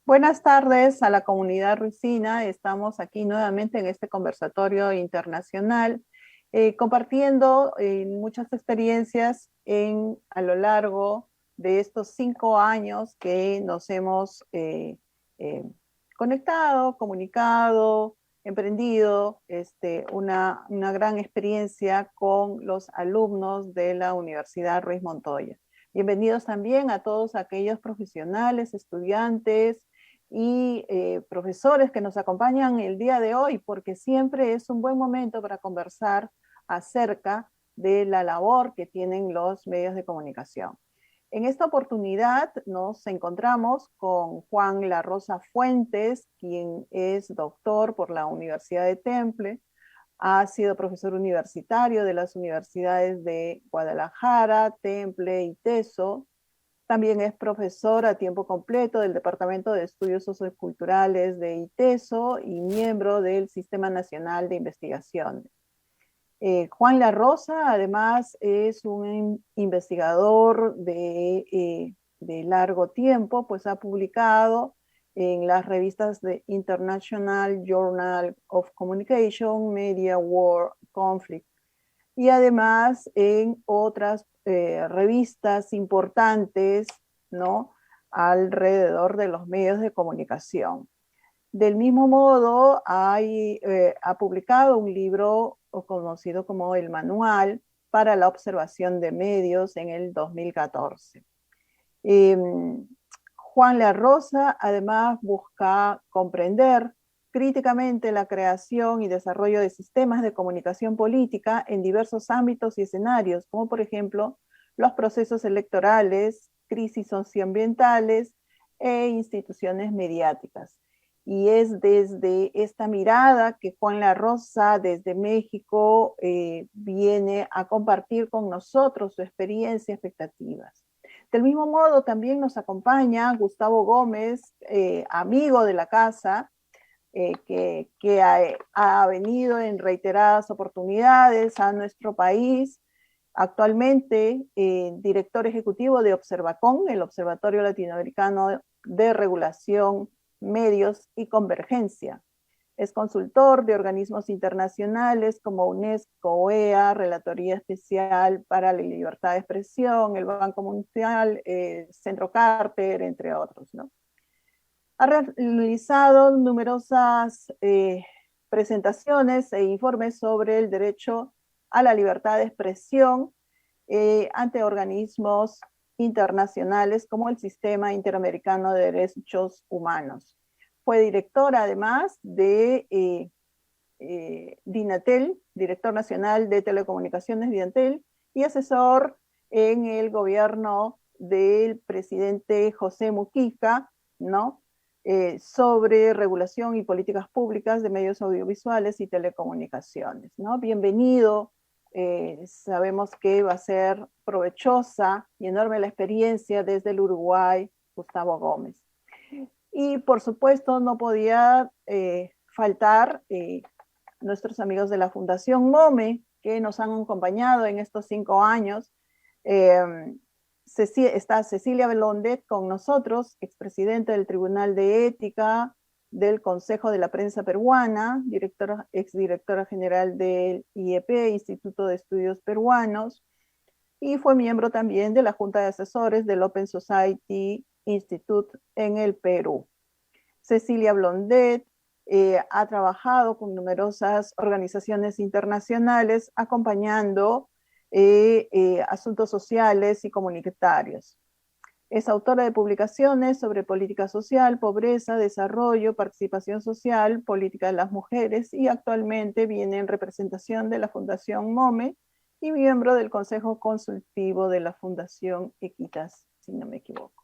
Buenas tardes a la comunidad ruicina. Estamos aquí nuevamente en este conversatorio internacional, compartiendo muchas experiencias a lo largo de estos 5 años que nos hemos eh, conectado, comunicado, emprendido una gran experiencia con los alumnos de la Universidad Ruiz Montoya. Bienvenidos también a todos aquellos profesionales, estudiantes, y profesores que nos acompañan el día de hoy, porque siempre es un buen momento para conversar acerca de la labor que tienen los medios de comunicación. En esta oportunidad nos encontramos con Juan La Rosa Fuentes, quien es doctor por la Universidad de Temple, ha sido profesor universitario de las universidades de Guadalajara, Temple y Teso. También es profesor a tiempo completo del Departamento de Estudios Socioculturales de ITESO y miembro del Sistema Nacional de Investigación. Juan La Rosa, además, es un investigador de largo tiempo, pues ha publicado en las revistas de International Journal of Communication, Media, War, Conflict, y además en otras revistas importantes, ¿no?, alrededor de los medios de comunicación. Del mismo modo, ha publicado un libro conocido como El Manual para la Observación de Medios en el 2014. Eh, Juan La Rosa además busca comprender críticamente la creación y desarrollo de sistemas de comunicación política en diversos ámbitos y escenarios, como por ejemplo los procesos electorales, crisis socioambientales e instituciones mediáticas. Y es desde esta mirada que Juan La Rosa, desde México, viene a compartir con nosotros su experiencia y expectativas. Del mismo modo, también nos acompaña Gustavo Gómez, amigo de la casa, que ha venido en reiteradas oportunidades a nuestro país, actualmente director ejecutivo de Observacon, el Observatorio Latinoamericano de Regulación, Medios y Convergencia. Es consultor de organismos internacionales como UNESCO, OEA, Relatoría Especial para la Libertad de Expresión, el Banco Mundial, Centro Carter, entre otros, ¿no? Ha realizado numerosas presentaciones e informes sobre el derecho a la libertad de expresión ante organismos internacionales como el Sistema Interamericano de Derechos Humanos. Fue director además de DINATEL, director nacional de telecomunicaciones DINATEL, y asesor en el gobierno del presidente José Mujica, ¿no?, sobre regulación y políticas públicas de medios audiovisuales y telecomunicaciones, ¿no? Bienvenido, sabemos que va a ser provechosa y enorme la experiencia desde el Uruguay, Gustavo Gómez. Y por supuesto no podía faltar nuestros amigos de la Fundación MOME, que nos han acompañado en estos 5 años. Está Cecilia Blondet con nosotros, expresidenta del Tribunal de Ética del Consejo de la Prensa Peruana, exdirectora general del IEP, Instituto de Estudios Peruanos, y fue miembro también de la Junta de Asesores del Open Society Institute en el Perú. Cecilia Blondet ha trabajado con numerosas organizaciones internacionales acompañando asuntos sociales y comunitarios. Es autora de publicaciones sobre política social, pobreza, desarrollo, participación social, política de las mujeres, y actualmente viene en representación de la Fundación MOME y miembro del Consejo Consultivo de la Fundación Equitas, si no me equivoco.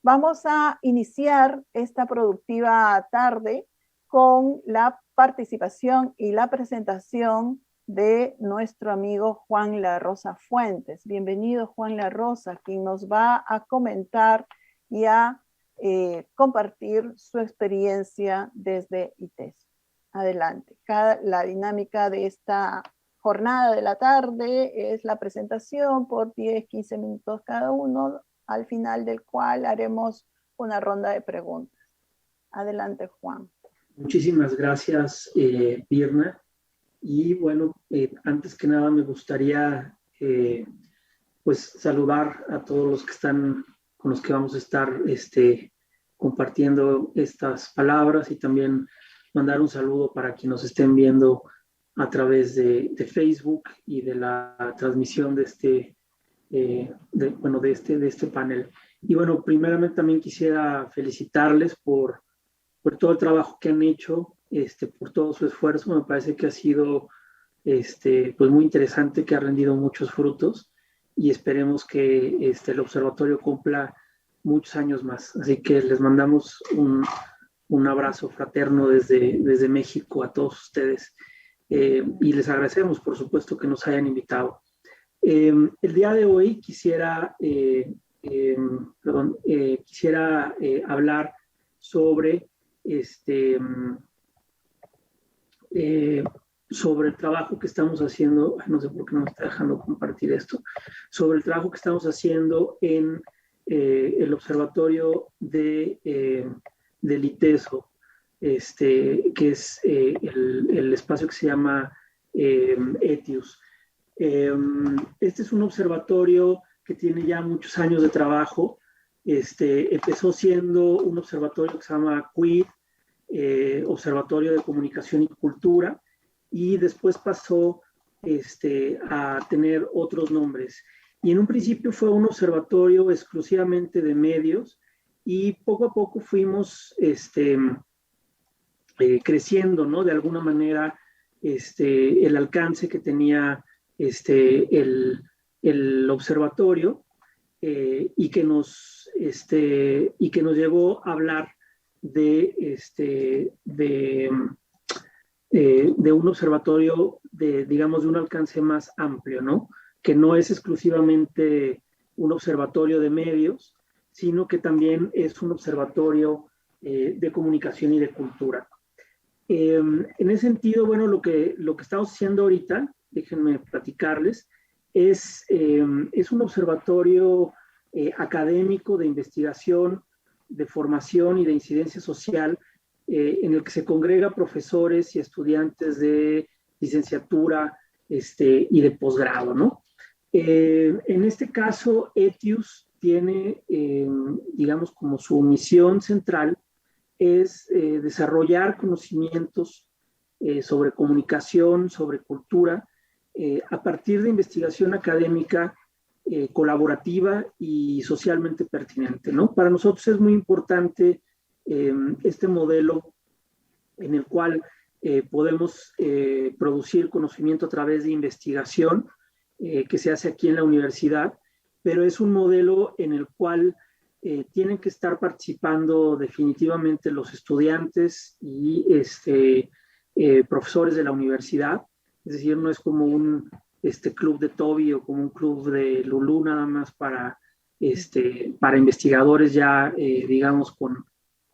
Vamos a iniciar esta productiva tarde con la participación y la presentación de nuestro amigo Juan La Rosa Fuentes. Bienvenido, Juan La Rosa, quien nos va a comentar y a compartir su experiencia desde ITES. Adelante. La dinámica de esta jornada de la tarde es la presentación por 10-15 minutos cada uno, al final del cual haremos una ronda de preguntas. Adelante, Juan. Muchísimas gracias, Birna. Y bueno, antes que nada me gustaría pues saludar a todos los que están, con los que vamos a estar compartiendo estas palabras, y también mandar un saludo para quienes nos estén viendo a través de Facebook y de la transmisión de este panel. Y bueno, primeramente también quisiera felicitarles por todo el trabajo que han hecho, por todo su esfuerzo. Me parece que ha sido pues muy interesante, que ha rendido muchos frutos, y esperemos que el observatorio cumpla muchos años más. Así que les mandamos un abrazo fraterno desde México a todos ustedes, y les agradecemos, por supuesto, que nos hayan invitado. El día de hoy quisiera hablar sobre sobre el trabajo que estamos haciendo. No sé por qué no me está dejando compartir esto, sobre el trabajo que estamos haciendo en el observatorio del ITESO, que es el espacio que se llama ETIUS. Este es un observatorio que tiene ya muchos años de trabajo. Empezó siendo un observatorio que se llama QUID, Observatorio de Comunicación y Cultura, y después pasó a tener otros nombres. Y en un principio fue un observatorio exclusivamente de medios, y poco a poco fuimos creciendo, ¿no? De alguna manera, el alcance que tenía el observatorio, y que nos llevó a hablar de un observatorio digamos, de un alcance más amplio, ¿no? Que no es exclusivamente un observatorio de medios, sino que también es un observatorio de comunicación y de cultura. En ese sentido, bueno, lo que estamos haciendo ahorita, déjenme platicarles, es un observatorio académico de investigación, de formación y de incidencia social, en el que se congrega profesores y estudiantes de licenciatura y de posgrado, ¿no? En este caso, ETIUS tiene, digamos, como su misión central es desarrollar conocimientos sobre comunicación, sobre cultura, a partir de investigación académica colaborativa y socialmente pertinente, ¿no? Para nosotros es muy importante este modelo en el cual podemos producir conocimiento a través de investigación que se hace aquí en la universidad, pero es un modelo en el cual tienen que estar participando definitivamente los estudiantes y profesores de la universidad. Es decir, no es como un club de Toby o como un club de Lulú nada más para investigadores ya, digamos, con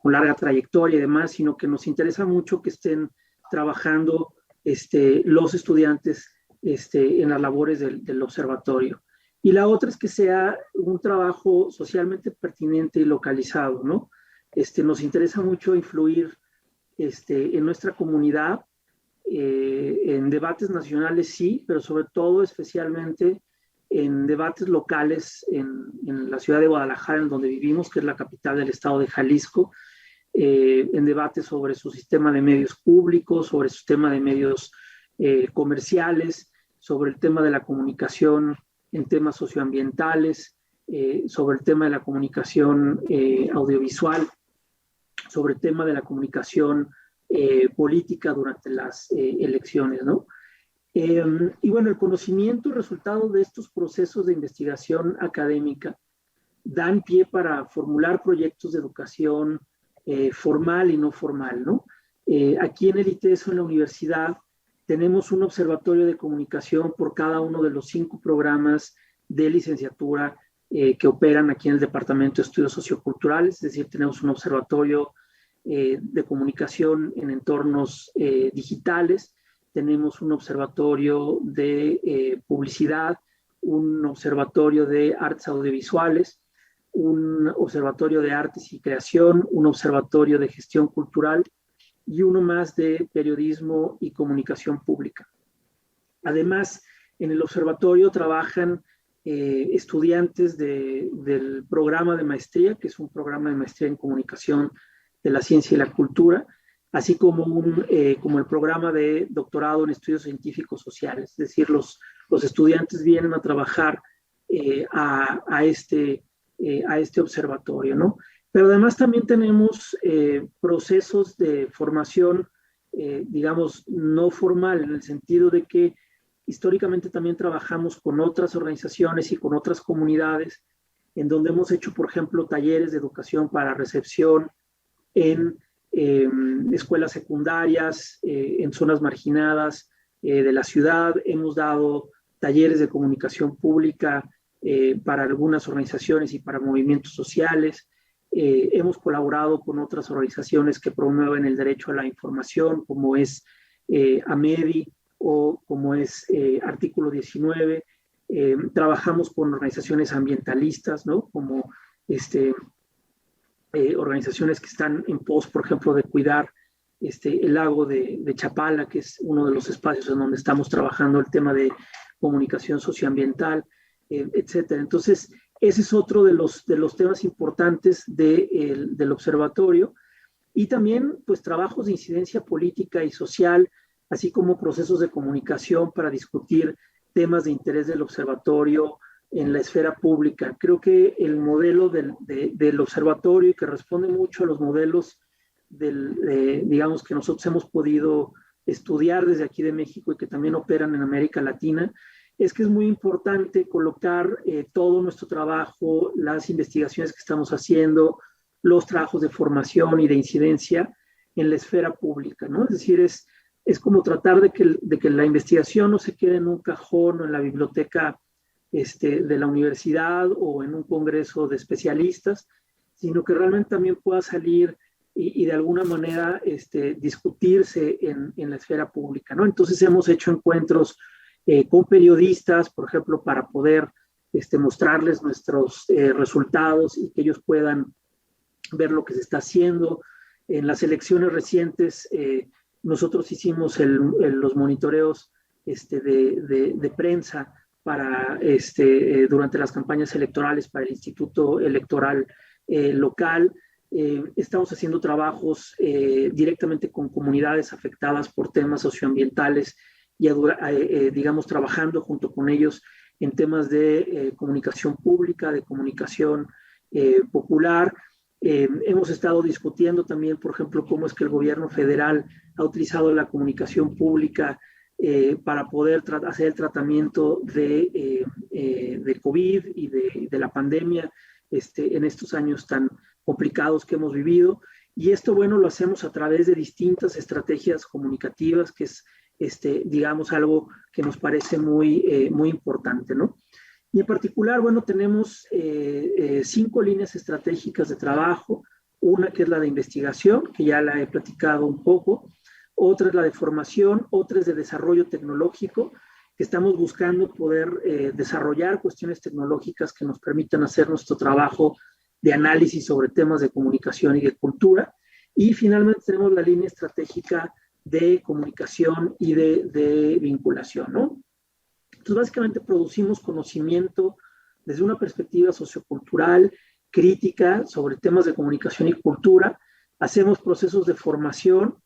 larga trayectoria y demás, sino que nos interesa mucho que estén trabajando los estudiantes en las labores del observatorio. Y la otra es que sea un trabajo socialmente pertinente y localizado, ¿no? Nos interesa mucho influir en nuestra comunidad, en debates nacionales sí, pero sobre todo especialmente en debates locales en la ciudad de Guadalajara, en donde vivimos, que es la capital del estado de Jalisco, en debates sobre su sistema de medios públicos, sobre su sistema de medios comerciales, sobre el tema de la comunicación en temas socioambientales, sobre el tema de la comunicación audiovisual, sobre el tema de la comunicación política durante las elecciones, ¿no? Y bueno, el conocimiento y resultado de estos procesos de investigación académica dan pie para formular proyectos de educación formal y no formal, ¿no? Aquí en el ITESO, en la universidad, tenemos un observatorio de comunicación por cada uno de los 5 programas de licenciatura que operan aquí en el Departamento de Estudios Socioculturales. Es decir, tenemos un observatorio de comunicación en entornos digitales, tenemos un observatorio de publicidad, un observatorio de artes audiovisuales, un observatorio de artes y creación, un observatorio de gestión cultural y uno más de periodismo y comunicación pública. Además, en el observatorio trabajan estudiantes del programa de maestría, que es un programa de maestría en comunicación de la ciencia y la cultura, así como el programa de doctorado en estudios científicos sociales. Es decir, los estudiantes vienen a trabajar a este observatorio, ¿no? Pero además también tenemos procesos de formación, digamos, no formal, en el sentido de que históricamente también trabajamos con otras organizaciones y con otras comunidades, en donde hemos hecho, por ejemplo, talleres de educación para recepción en escuelas secundarias, en zonas marginadas de la ciudad. Hemos dado talleres de comunicación pública para algunas organizaciones y para movimientos sociales. Hemos colaborado con otras organizaciones que promueven el derecho a la información, como es AMEDI o como es Artículo 19. Trabajamos con organizaciones ambientalistas, ¿no? Como organizaciones que están en pos, por ejemplo, de cuidar el lago de Chapala, que es uno de los espacios en donde estamos trabajando el tema de comunicación socioambiental, etcétera. Entonces, ese es otro de los temas importantes del observatorio. Y también, pues, trabajos de incidencia política y social, así como procesos de comunicación para discutir temas de interés del observatorio en la esfera pública. Creo que el modelo del observatorio, y que responde mucho a los modelos digamos, que nosotros hemos podido estudiar desde aquí de México y que también operan en América Latina, es que es muy importante colocar todo nuestro trabajo, las investigaciones que estamos haciendo, los trabajos de formación y de incidencia en la esfera pública, ¿no? Es decir, es como tratar de que la investigación no se quede en un cajón o en la biblioteca de la universidad o en un congreso de especialistas, sino que realmente también pueda salir y de alguna manera discutirse en la esfera pública, ¿no? Entonces hemos hecho encuentros con periodistas, por ejemplo, para poder mostrarles nuestros resultados y que ellos puedan ver lo que se está haciendo. En las elecciones recientes, nosotros hicimos los monitoreos de prensa para, durante las campañas electorales para el Instituto Electoral local. Estamos haciendo trabajos directamente con comunidades afectadas por temas socioambientales y, digamos, trabajando junto con ellos en temas de comunicación pública, de comunicación popular. Hemos estado discutiendo también, por ejemplo, cómo es que el gobierno federal ha utilizado la comunicación pública para poder hacer el tratamiento de COVID y de la pandemia en estos años tan complicados que hemos vivido. Y esto, bueno, lo hacemos a través de distintas estrategias comunicativas, que es, digamos, algo que nos parece muy, muy importante, ¿no? Y en particular, bueno, tenemos 5 líneas estratégicas de trabajo. Una que es la de investigación, que ya la he platicado un poco. Otra es la de formación, otra es de desarrollo tecnológico, que estamos buscando poder desarrollar cuestiones tecnológicas que nos permitan hacer nuestro trabajo de análisis sobre temas de comunicación y de cultura. Y finalmente tenemos la línea estratégica de comunicación y de vinculación, ¿no? Entonces, básicamente producimos conocimiento desde una perspectiva sociocultural, crítica, sobre temas de comunicación y cultura. Hacemos procesos de formación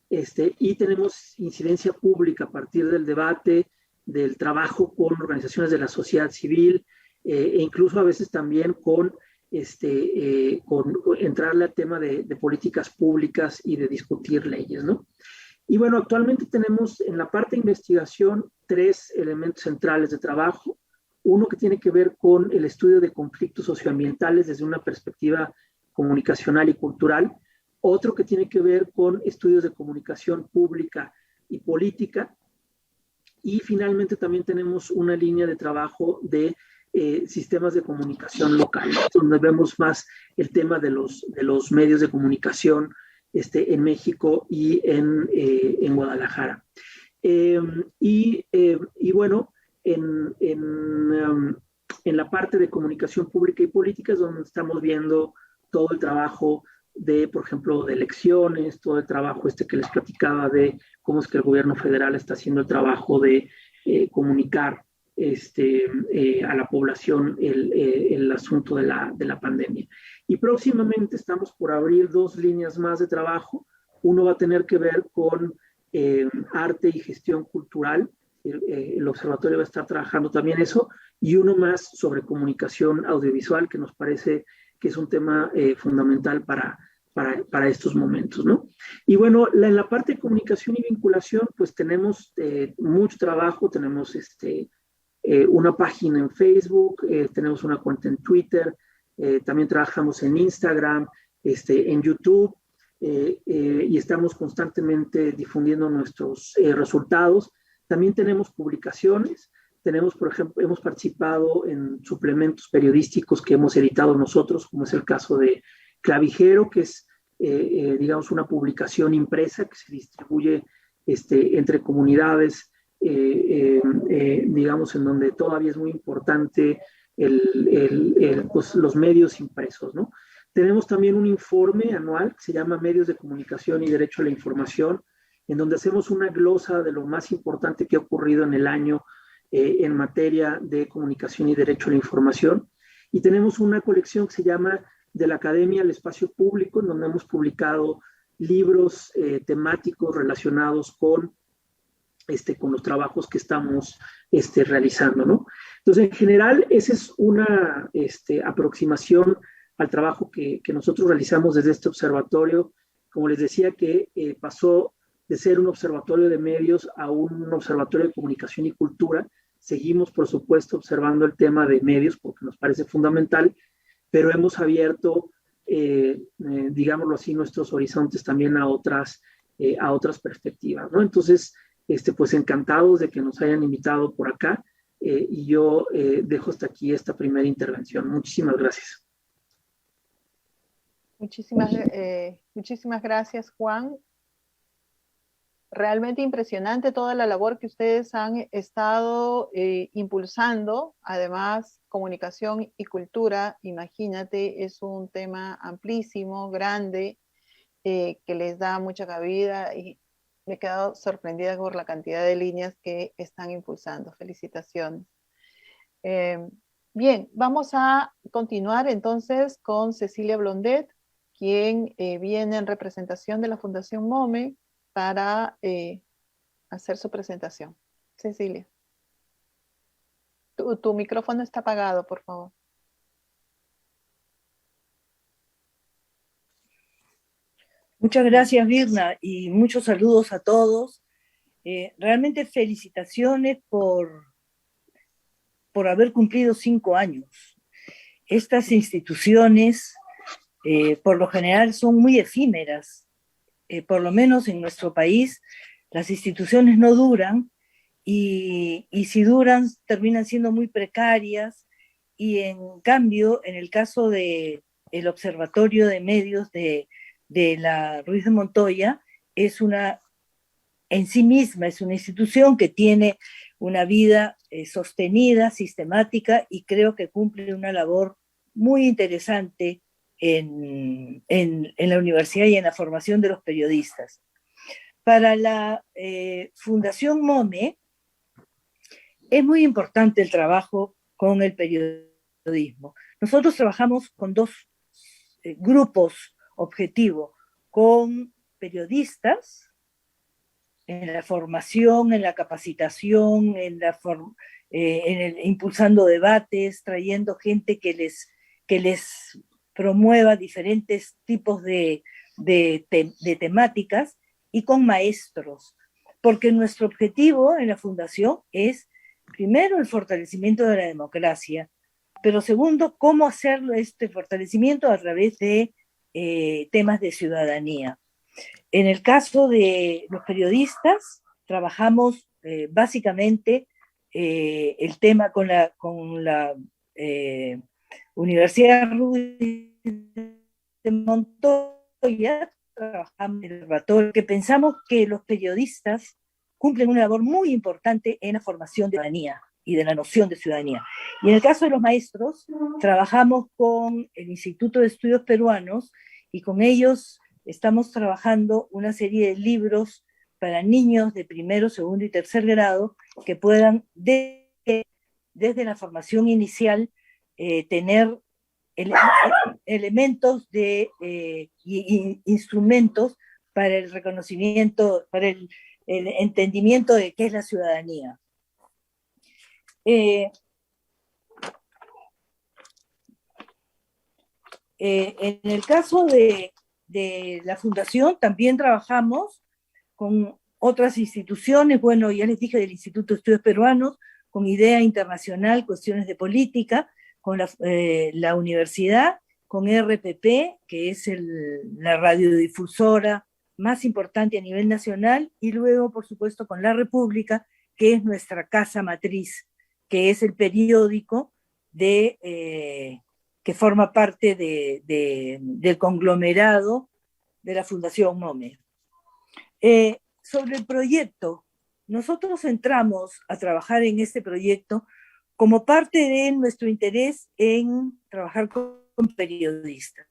y tenemos incidencia pública a partir del debate, del trabajo con organizaciones de la sociedad civil e incluso a veces también con entrarle al tema de políticas públicas y de discutir leyes, ¿no? Y bueno, actualmente tenemos en la parte de investigación 3 elementos centrales de trabajo. Uno que tiene que ver con el estudio de conflictos socioambientales desde una perspectiva comunicacional y cultural. Otro que tiene que ver con estudios de comunicación pública y política. Y finalmente también tenemos una línea de trabajo de sistemas de comunicación local, donde vemos más el tema de los medios de comunicación en México y en Guadalajara. Y bueno, En la parte de comunicación pública y política es donde estamos viendo todo el trabajo de, por ejemplo, de elecciones, todo el trabajo que les platicaba de cómo es que el gobierno federal está haciendo el trabajo de comunicar a la población el asunto de la pandemia. Y próximamente estamos por abrir 2 líneas más de trabajo. Uno va a tener que ver con arte y gestión cultural. El observatorio va a estar trabajando también eso, y uno más sobre comunicación audiovisual, que nos parece que es un tema fundamental para estos momentos, ¿no? Y bueno, en la parte de comunicación y vinculación, pues tenemos mucho trabajo, tenemos una página en Facebook, tenemos una cuenta en Twitter, también trabajamos en Instagram, en YouTube, y estamos constantemente difundiendo nuestros resultados. También tenemos publicaciones, tenemos, por ejemplo, hemos participado en suplementos periodísticos que hemos editado nosotros, como es el caso de Clavijero, que es, digamos, una publicación impresa que se distribuye entre comunidades, digamos, en donde todavía es muy importante pues, los medios impresos, ¿no? Tenemos también un informe anual que se llama Medios de Comunicación y Derecho a la Información, en donde hacemos una glosa de lo más importante que ha ocurrido en el año en materia de comunicación y derecho a la información. Y tenemos una colección que se llama De la Academia al Espacio Público, en donde hemos publicado libros temáticos relacionados con los trabajos que estamos realizando, ¿no? Entonces, en general, esa es una aproximación al trabajo que nosotros realizamos desde este observatorio. Como les decía, que pasó de ser un observatorio de medios a un observatorio de comunicación y cultura. Seguimos, por supuesto, observando el tema de medios porque nos parece fundamental, pero hemos abierto, digámoslo así, nuestros horizontes también a otras perspectivas, ¿no? Entonces, pues encantados de que nos hayan invitado por acá, y yo dejo hasta aquí esta primera intervención. Muchísimas gracias. Muchísimas gracias, Juan. Realmente impresionante toda la labor que ustedes han estado impulsando. Además, comunicación y cultura, imagínate, es un tema amplísimo, grande, que les da mucha cabida, y me he quedado sorprendida por la cantidad de líneas que están impulsando. Felicitaciones. Bien, vamos a continuar entonces con Cecilia Blondet, quien viene en representación de la Fundación MOME para hacer su presentación. Cecilia, tu micrófono está apagado, por favor. Muchas gracias, Virna, y muchos saludos a todos. Realmente felicitaciones por haber cumplido 5 años. Estas instituciones, por lo general, son muy efímeras. Por lo menos en nuestro país, las instituciones no duran, y si duran, terminan siendo muy precarias. Y en cambio, en el caso del Observatorio de Medios de la Ruiz de Montoya, en sí misma es una institución que tiene una vida sostenida, sistemática, y creo que cumple una labor muy interesante en la universidad y en la formación de los periodistas. Para la Fundación MOME es muy importante el trabajo con el periodismo. Nosotros trabajamos con 2 grupos objetivos, con periodistas en la formación, en la capacitación, impulsando debates, trayendo gente que les promueva diferentes tipos de temáticas, y con maestros, porque nuestro objetivo en la Fundación es, primero, el fortalecimiento de la democracia, pero segundo, cómo hacer este fortalecimiento a través de temas de ciudadanía. En el caso de los periodistas, trabajamos básicamente el tema con la Universidad Ruiz de Montoya. Trabajamos en el observatorio, que pensamos que los periodistas cumplen una labor muy importante en la formación de la ciudadanía. y de la noción de ciudadanía. Y en el caso de los maestros, trabajamos con el Instituto de Estudios Peruanos y con ellos estamos trabajando una serie de libros para niños de primero, segundo y tercer grado que puedan desde la formación inicial tener elementos y instrumentos para el reconocimiento, para el entendimiento de qué es la ciudadanía. En el caso de la Fundación también trabajamos con otras instituciones, bueno, ya les dije del Instituto de Estudios Peruanos, con Idea Internacional, Cuestiones de Política, con la universidad, con RPP, que es la radiodifusora más importante a nivel nacional, y luego, por supuesto, con La República, que es nuestra casa matriz, que es el periódico que forma parte del conglomerado de la Fundación MOME. Sobre el proyecto, nosotros entramos a trabajar en este proyecto como parte de nuestro interés en trabajar con periodistas.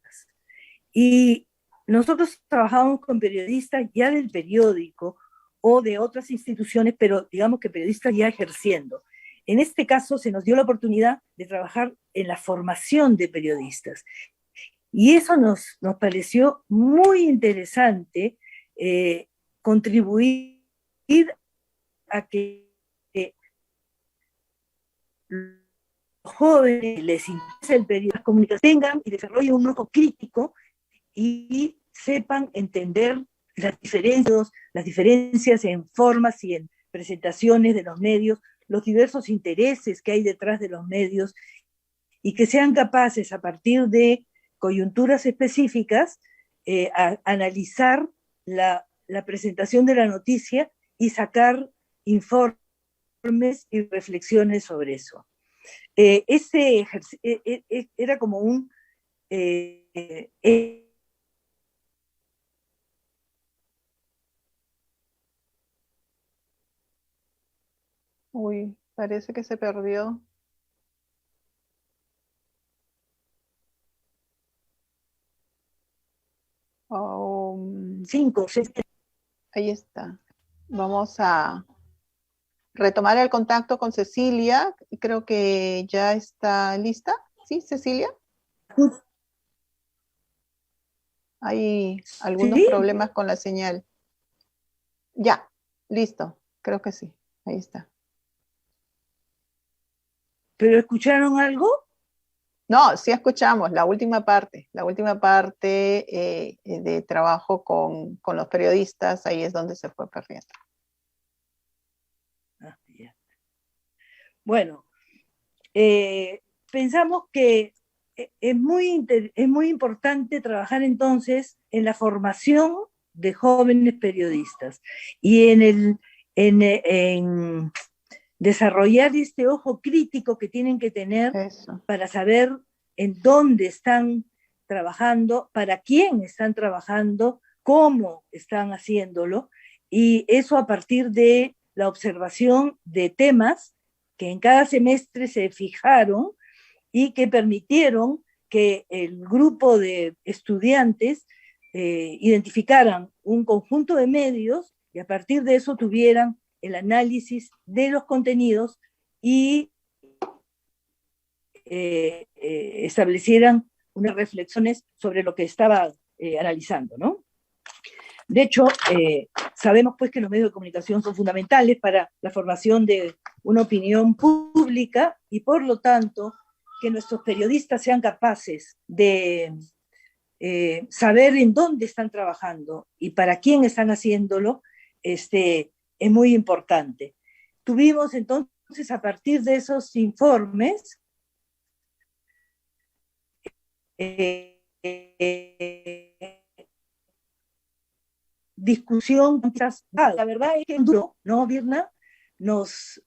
Y nosotros trabajamos con periodistas ya del periódico o de otras instituciones, pero digamos que periodistas ya ejerciendo. En este caso se nos dio la oportunidad de trabajar en la formación de periodistas. Y eso nos pareció muy interesante, contribuir a que los jóvenes les interese el periodismo, las comunicaciones, tengan y desarrollen un ojo crítico y sepan entender las diferencias en formas y en presentaciones de los medios, los diversos intereses que hay detrás de los medios, y que sean capaces a partir de coyunturas específicas a analizar la presentación de la noticia y sacar informes y reflexiones sobre eso. Ese ejercicio era como un Uy, parece que se perdió. cinco, seis. Ahí está. Vamos a retomar el contacto con Cecilia. Creo que ya está lista. ¿Sí, Cecilia? Hay algunos ¿Sí? problemas con la señal. Ya, listo. Creo que sí. Ahí está. ¿Pero escucharon algo? No, sí escuchamos la última parte de trabajo con los periodistas, ahí es donde se fue perdiendo. Bueno, pensamos que es muy importante trabajar entonces en la formación de jóvenes periodistas y en desarrollar este ojo crítico que tienen que tener para saber en dónde están trabajando, para quién están trabajando, cómo están haciéndolo, y eso a partir de la observación de temas que en cada semestre se fijaron y que permitieron que el grupo de estudiantes identificaran un conjunto de medios y a partir de eso tuvieran el análisis de los contenidos y establecieran unas reflexiones sobre lo que estaba analizando, ¿no? De hecho, sabemos pues que los medios de comunicación son fundamentales para la formación de una opinión pública y por lo tanto que nuestros periodistas sean capaces de saber en dónde están trabajando y para quién están haciéndolo, es muy importante. Tuvimos entonces, a partir de esos informes, discusión. La verdad es que duró, ¿no, Virna? Nos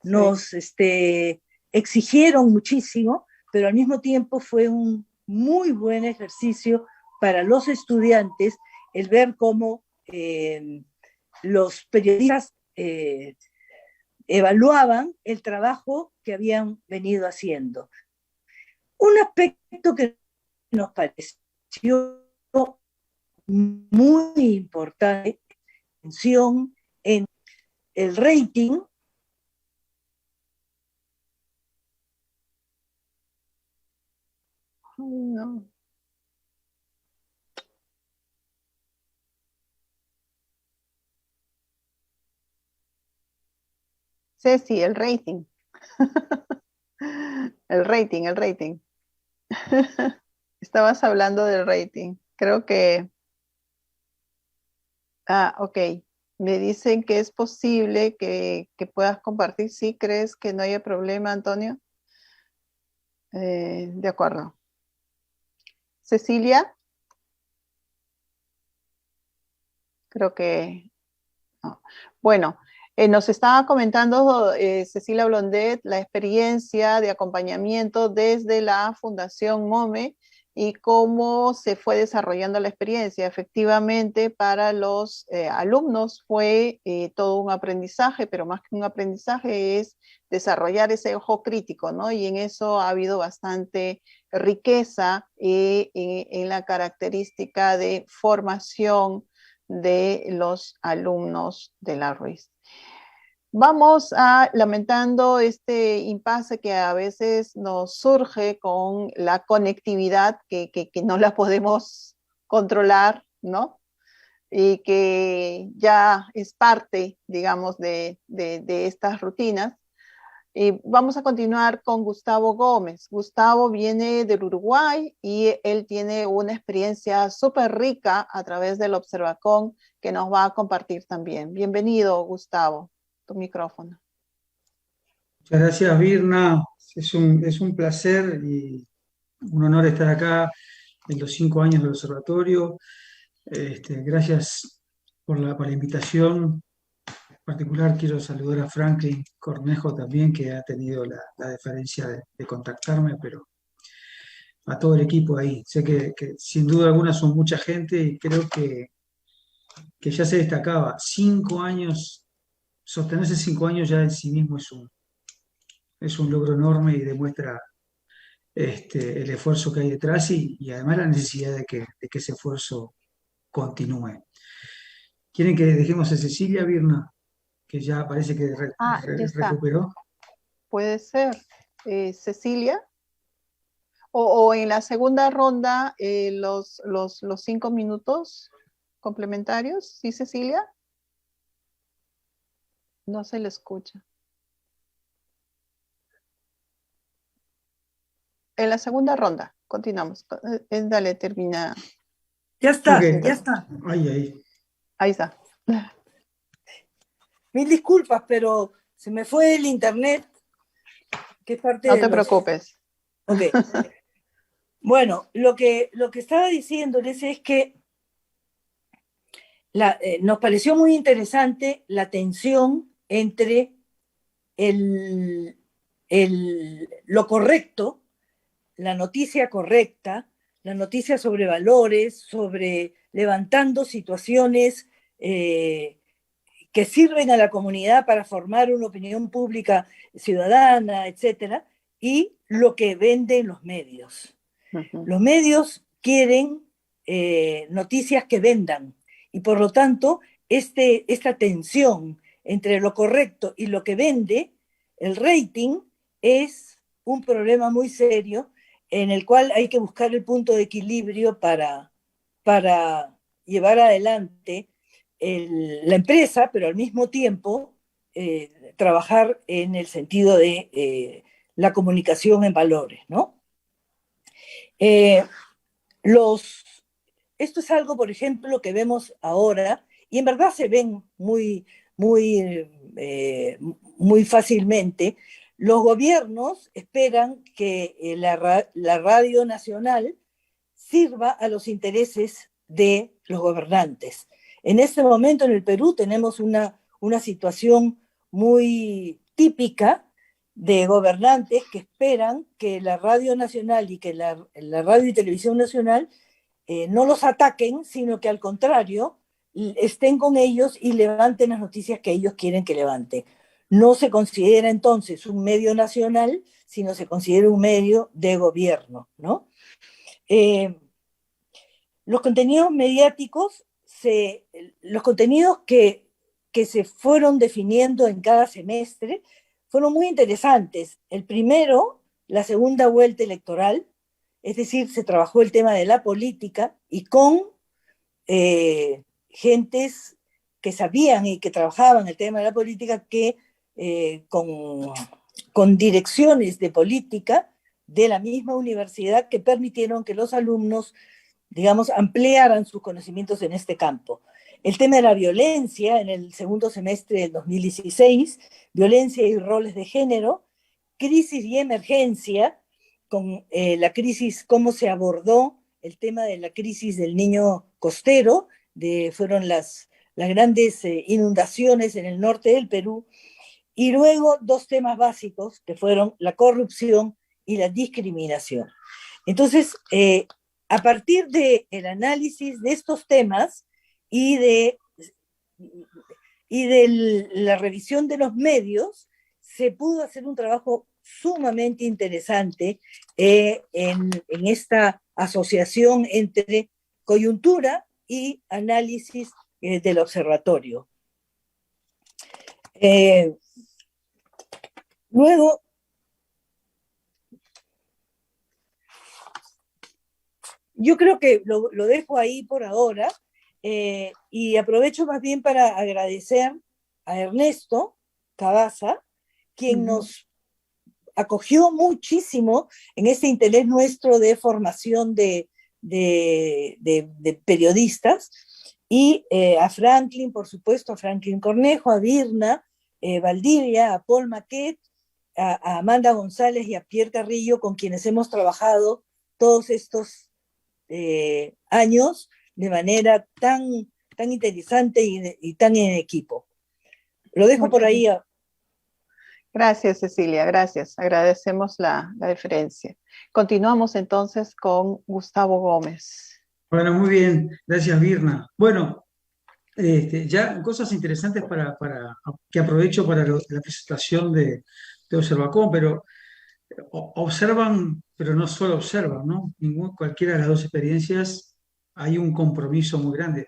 exigieron muchísimo, pero al mismo tiempo fue un muy buen ejercicio para los estudiantes el ver cómo los periodistas evaluaban el trabajo que habían venido haciendo. Un aspecto que nos pareció muy importante, atención en el rating. No. Ceci, el rating. El rating. Estabas hablando del rating. Creo que... Ah, ok. Me dicen que es posible que puedas compartir. ¿Sí crees que no haya problema, Antonio? De acuerdo. Cecilia, creo que... no. Bueno, nos estaba comentando Cecilia Blondet la experiencia de acompañamiento desde la Fundación MOME y cómo se fue desarrollando la experiencia. Efectivamente, para los alumnos fue todo un aprendizaje, pero más que un aprendizaje es desarrollar ese ojo crítico, ¿no? Y en eso ha habido bastante riqueza en la característica de formación de los alumnos de la RUIS. Vamos a, lamentando este impasse que a veces nos surge con la conectividad, que no la podemos controlar, ¿no? Y que ya es parte, digamos, de estas rutinas. Vamos a continuar con Gustavo Gómez. Gustavo viene del Uruguay y él tiene una experiencia súper rica a través del Observacón que nos va a compartir también. Bienvenido, Gustavo. Tu micrófono. Muchas gracias, Virna. Es un placer y un honor estar acá en los 5 años del observatorio. Gracias por la invitación. En particular quiero saludar a Franklin Cornejo también, que ha tenido la deferencia de contactarme, pero a todo el equipo ahí. Sé que sin duda alguna son mucha gente y creo que ya se destacaba. 5 años, sostenerse 5 años ya en sí mismo es un logro enorme y demuestra el esfuerzo que hay detrás y además la necesidad de que ese esfuerzo continúe. ¿Quieren que dejemos a Cecilia, Virna? Que ya parece que Ya está. recuperó. Puede ser. Cecilia. O en la segunda ronda, los 5 minutos complementarios. ¿Sí, Cecilia? No se le escucha. En la segunda ronda, continuamos. Dale, termina. Ya está, Okay. Ya está. Ahí está. Mil disculpas, pero se me fue el internet. ¿Qué parte no te preocupes. Ok. Bueno, lo que estaba diciéndoles es que nos pareció muy interesante la tensión entre lo correcto, la noticia correcta, la noticia sobre valores, sobre levantando situaciones que sirven a la comunidad para formar una opinión pública ciudadana, etcétera, y lo que venden los medios. Uh-huh. Los medios quieren noticias que vendan, y por lo tanto, esta tensión entre lo correcto y lo que vende, el rating, es un problema muy serio en el cual hay que buscar el punto de equilibrio para llevar adelante la empresa, pero al mismo tiempo trabajar en el sentido de la comunicación en valores, ¿no? Esto es algo, por ejemplo, que vemos ahora, y en verdad se ven muy fácilmente. Los gobiernos esperan que la radio nacional sirva a los intereses de los gobernantes. En este momento en el Perú tenemos una situación muy típica de gobernantes que esperan que la radio nacional y que la radio y televisión nacional no los ataquen, sino que al contrario estén con ellos y levanten las noticias que ellos quieren que levanten. no se considera entonces un medio nacional, sino se considera un medio de gobierno, ¿no? Los contenidos mediáticos, los contenidos que se fueron definiendo en cada semestre fueron muy interesantes. El primero, la segunda vuelta electoral, es decir, se trabajó el tema de la política y con gentes que sabían y que trabajaban el tema de la política, que con direcciones de política de la misma universidad que permitieron que los alumnos, digamos, ampliaran sus conocimientos en este campo. El tema de la violencia en el segundo semestre del 2016, violencia y roles de género, crisis y emergencia, con la crisis, cómo se abordó el tema de la crisis del niño costero, fueron las grandes inundaciones en el norte del Perú, y luego dos temas básicos que fueron la corrupción y la discriminación. Entonces, a partir del análisis de estos temas y de la revisión de los medios, se pudo hacer un trabajo sumamente interesante en esta asociación entre coyuntura y análisis del observatorio. Luego, yo creo que lo dejo ahí por ahora y aprovecho más bien para agradecer a Ernesto Cabaza, quien nos acogió muchísimo en este interés nuestro de formación de periodistas, y a Franklin, por supuesto, a Franklin Cornejo, a Virna Valdivia, a Paul Maquet, a Amanda González y a Pierre Carrillo, con quienes hemos trabajado todos estos años de manera tan interesante y tan en equipo. Lo dejo por ahí. Gracias, Cecilia, gracias. Agradecemos la deferencia. Continuamos entonces con Gustavo Gómez. Bueno, muy bien. Gracias, Virna. Bueno, ya cosas interesantes que aprovecho para la presentación de Observacom, pero observan, pero no solo observan, ¿no? Cualquiera de las dos experiencias hay un compromiso muy grande.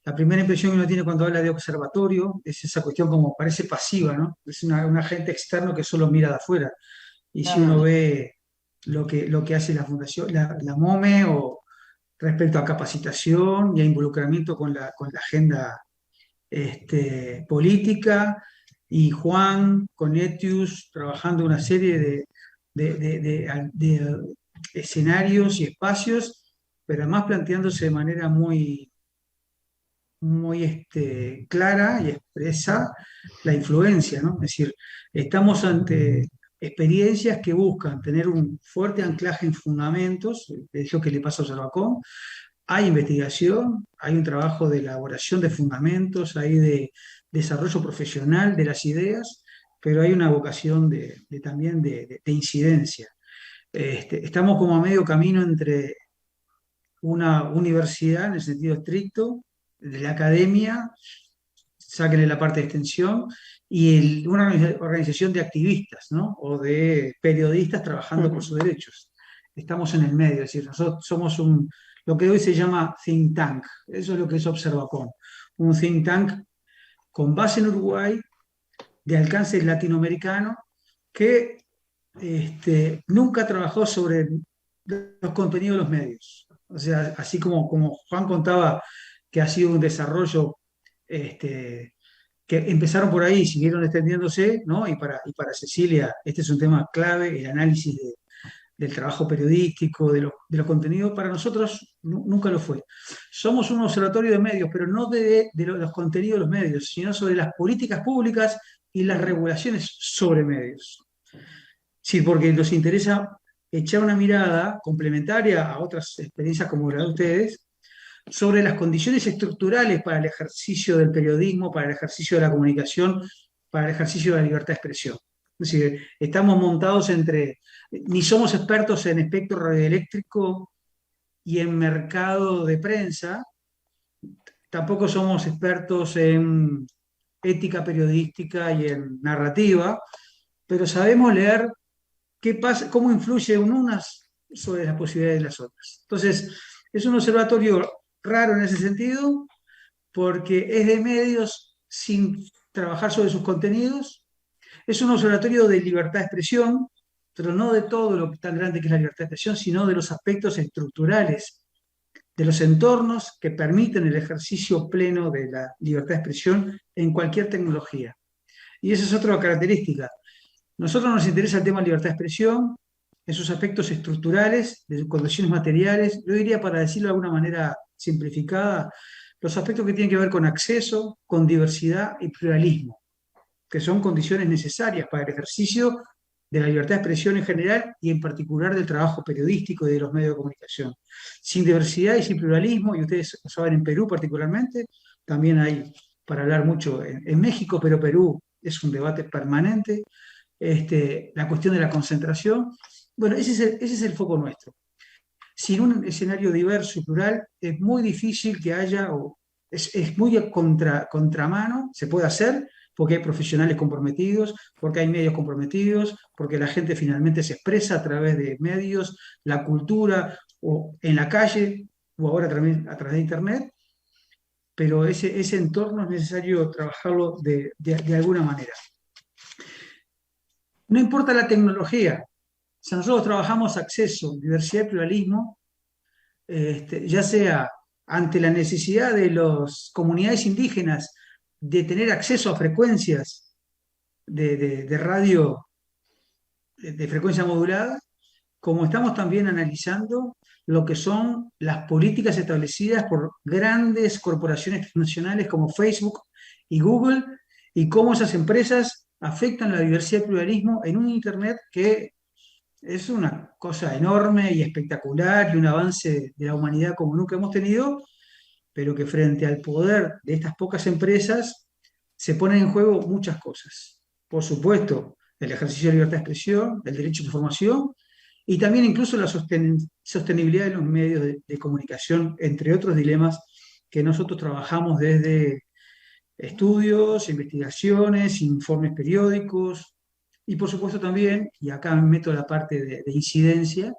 La primera impresión que uno tiene cuando habla de observatorio es esa cuestión como parece pasiva, ¿no? Es un agente externo que solo mira de afuera. Y si uno ve lo que hace la Fundación, la MOME, o respecto a capacitación y a involucramiento con la agenda política, y Juan con Etius trabajando una serie de escenarios y espacios, pero además planteándose de manera muy clara y expresa la influencia, ¿no? Es decir, estamos ante experiencias que buscan tener un fuerte anclaje en fundamentos, es lo que le pasa a Observacom. Hay investigación, hay un trabajo de elaboración de fundamentos, hay de desarrollo profesional de las ideas, pero hay una vocación también de incidencia. Estamos como a medio camino entre una universidad en el sentido estricto, de la academia, sáquenle la parte de extensión, y una organización de activistas, ¿no? O de periodistas trabajando por sus derechos. Estamos en el medio, es decir, nosotros somos lo que hoy se llama think tank. Eso es lo que es Observacom. Un think tank con base en Uruguay, de alcance latinoamericano, que nunca trabajó sobre los contenidos de los medios. O sea, así como Juan contaba que ha sido un desarrollo que empezaron por ahí y siguieron extendiéndose, ¿no? Y para Cecilia, este es un tema clave, el análisis del trabajo periodístico, de los contenidos. Para nosotros nunca lo fue. Somos un observatorio de medios, pero no de los contenidos de los medios, sino sobre las políticas públicas y las regulaciones sobre medios. Sí, porque nos interesa echar una mirada complementaria a otras experiencias como la de ustedes, sobre las condiciones estructurales para el ejercicio del periodismo, para el ejercicio de la comunicación, para el ejercicio de la libertad de expresión. Es decir, estamos montados ni somos expertos en espectro radioeléctrico y en mercado de prensa, tampoco somos expertos en ética periodística y en narrativa, pero sabemos leer qué pasa, cómo influye unas sobre las posibilidades de las otras. Entonces, es un observatorio raro en ese sentido, porque es de medios sin trabajar sobre sus contenidos. Es un observatorio de libertad de expresión, pero no de todo lo tan grande que es la libertad de expresión, sino de los aspectos estructurales, de los entornos que permiten el ejercicio pleno de la libertad de expresión en cualquier tecnología. Y esa es otra característica. Nosotros nos interesa el tema de libertad de expresión, en sus aspectos estructurales, de sus condiciones materiales, yo diría, para decirlo de alguna manera simplificada, los aspectos que tienen que ver con acceso, con diversidad y pluralismo, que son condiciones necesarias para el ejercicio de la libertad de expresión en general y en particular del trabajo periodístico y de los medios de comunicación. Sin diversidad y sin pluralismo, y ustedes lo saben en Perú particularmente, también hay para hablar mucho en México, pero Perú es un debate permanente, la cuestión de la concentración. Bueno, ese es el foco nuestro. Sin un escenario diverso y plural es muy difícil que haya, o es muy contramano, se puede hacer, porque hay profesionales comprometidos, porque hay medios comprometidos, porque la gente finalmente se expresa a través de medios, la cultura, o en la calle, o ahora también a través de Internet, pero ese entorno es necesario trabajarlo de alguna manera. No importa la tecnología, si nosotros trabajamos acceso, diversidad y pluralismo, ya sea ante la necesidad de las comunidades indígenas de tener acceso a frecuencias de radio de frecuencia modulada, como estamos también analizando lo que son las políticas establecidas por grandes corporaciones transnacionales como Facebook y Google, y cómo esas empresas afectan la diversidad y pluralismo en un Internet que es una cosa enorme y espectacular y un avance de la humanidad como nunca hemos tenido, pero que frente al poder de estas pocas empresas se ponen en juego muchas cosas. Por supuesto, el ejercicio de libertad de expresión, el derecho a información y también incluso la sostenibilidad de los medios de comunicación, entre otros dilemas que nosotros trabajamos desde estudios, investigaciones, informes periódicos y por supuesto también, y acá me meto la parte de incidencia,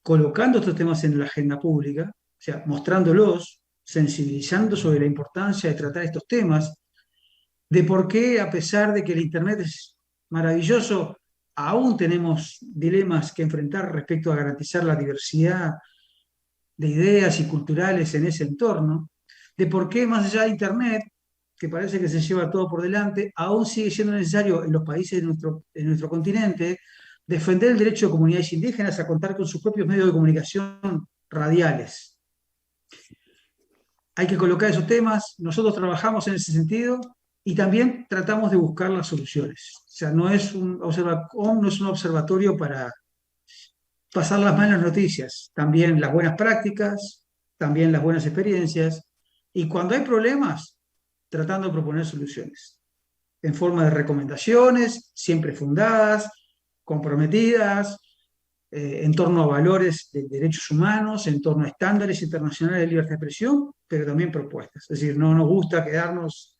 colocando estos temas en la agenda pública, o sea, mostrándolos, sensibilizando sobre la importancia de tratar estos temas, de por qué, a pesar de que el Internet es maravilloso, aún tenemos dilemas que enfrentar respecto a garantizar la diversidad de ideas y culturales en ese entorno, de por qué más allá de Internet, que parece que se lleva todo por delante, aún sigue siendo necesario en los países de nuestro continente defender el derecho de comunidades indígenas a contar con sus propios medios de comunicación radiales. Hay que colocar esos temas, nosotros trabajamos en ese sentido y también tratamos de buscar las soluciones. O sea, no es un observatorio para pasar las malas noticias, también las buenas prácticas, también las buenas experiencias, y cuando hay problemas, tratando de proponer soluciones, en forma de recomendaciones, siempre fundadas, comprometidas, en torno a valores de derechos humanos, en torno a estándares internacionales de libertad de expresión, pero también propuestas. Es decir, no nos gusta quedarnos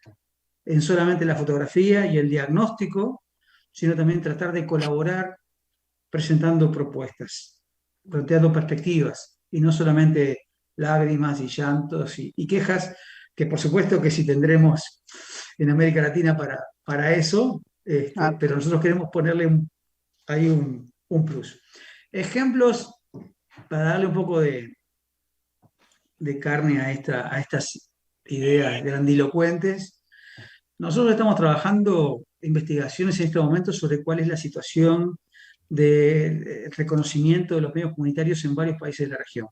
en solamente la fotografía y el diagnóstico, sino también tratar de colaborar presentando propuestas, planteando perspectivas, y no solamente lágrimas y llantos y quejas, que por supuesto que sí tendremos en América Latina para eso, pero nosotros queremos ponerle ahí un plus. Ejemplos para darle un poco de carne a estas ideas grandilocuentes. Nosotros estamos trabajando investigaciones en este momento sobre cuál es la situación de reconocimiento de los medios comunitarios en varios países de la región.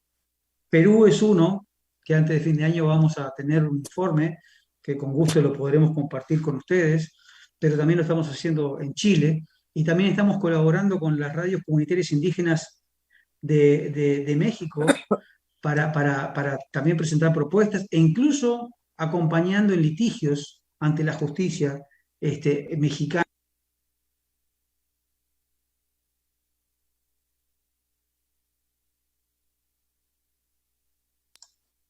Perú es uno, que antes de fin de año vamos a tener un informe, que con gusto lo podremos compartir con ustedes, pero también lo estamos haciendo en Chile, y también estamos colaborando con las radios comunitarias indígenas de México para también presentar propuestas, e incluso acompañando en litigios ante la justicia mexicana.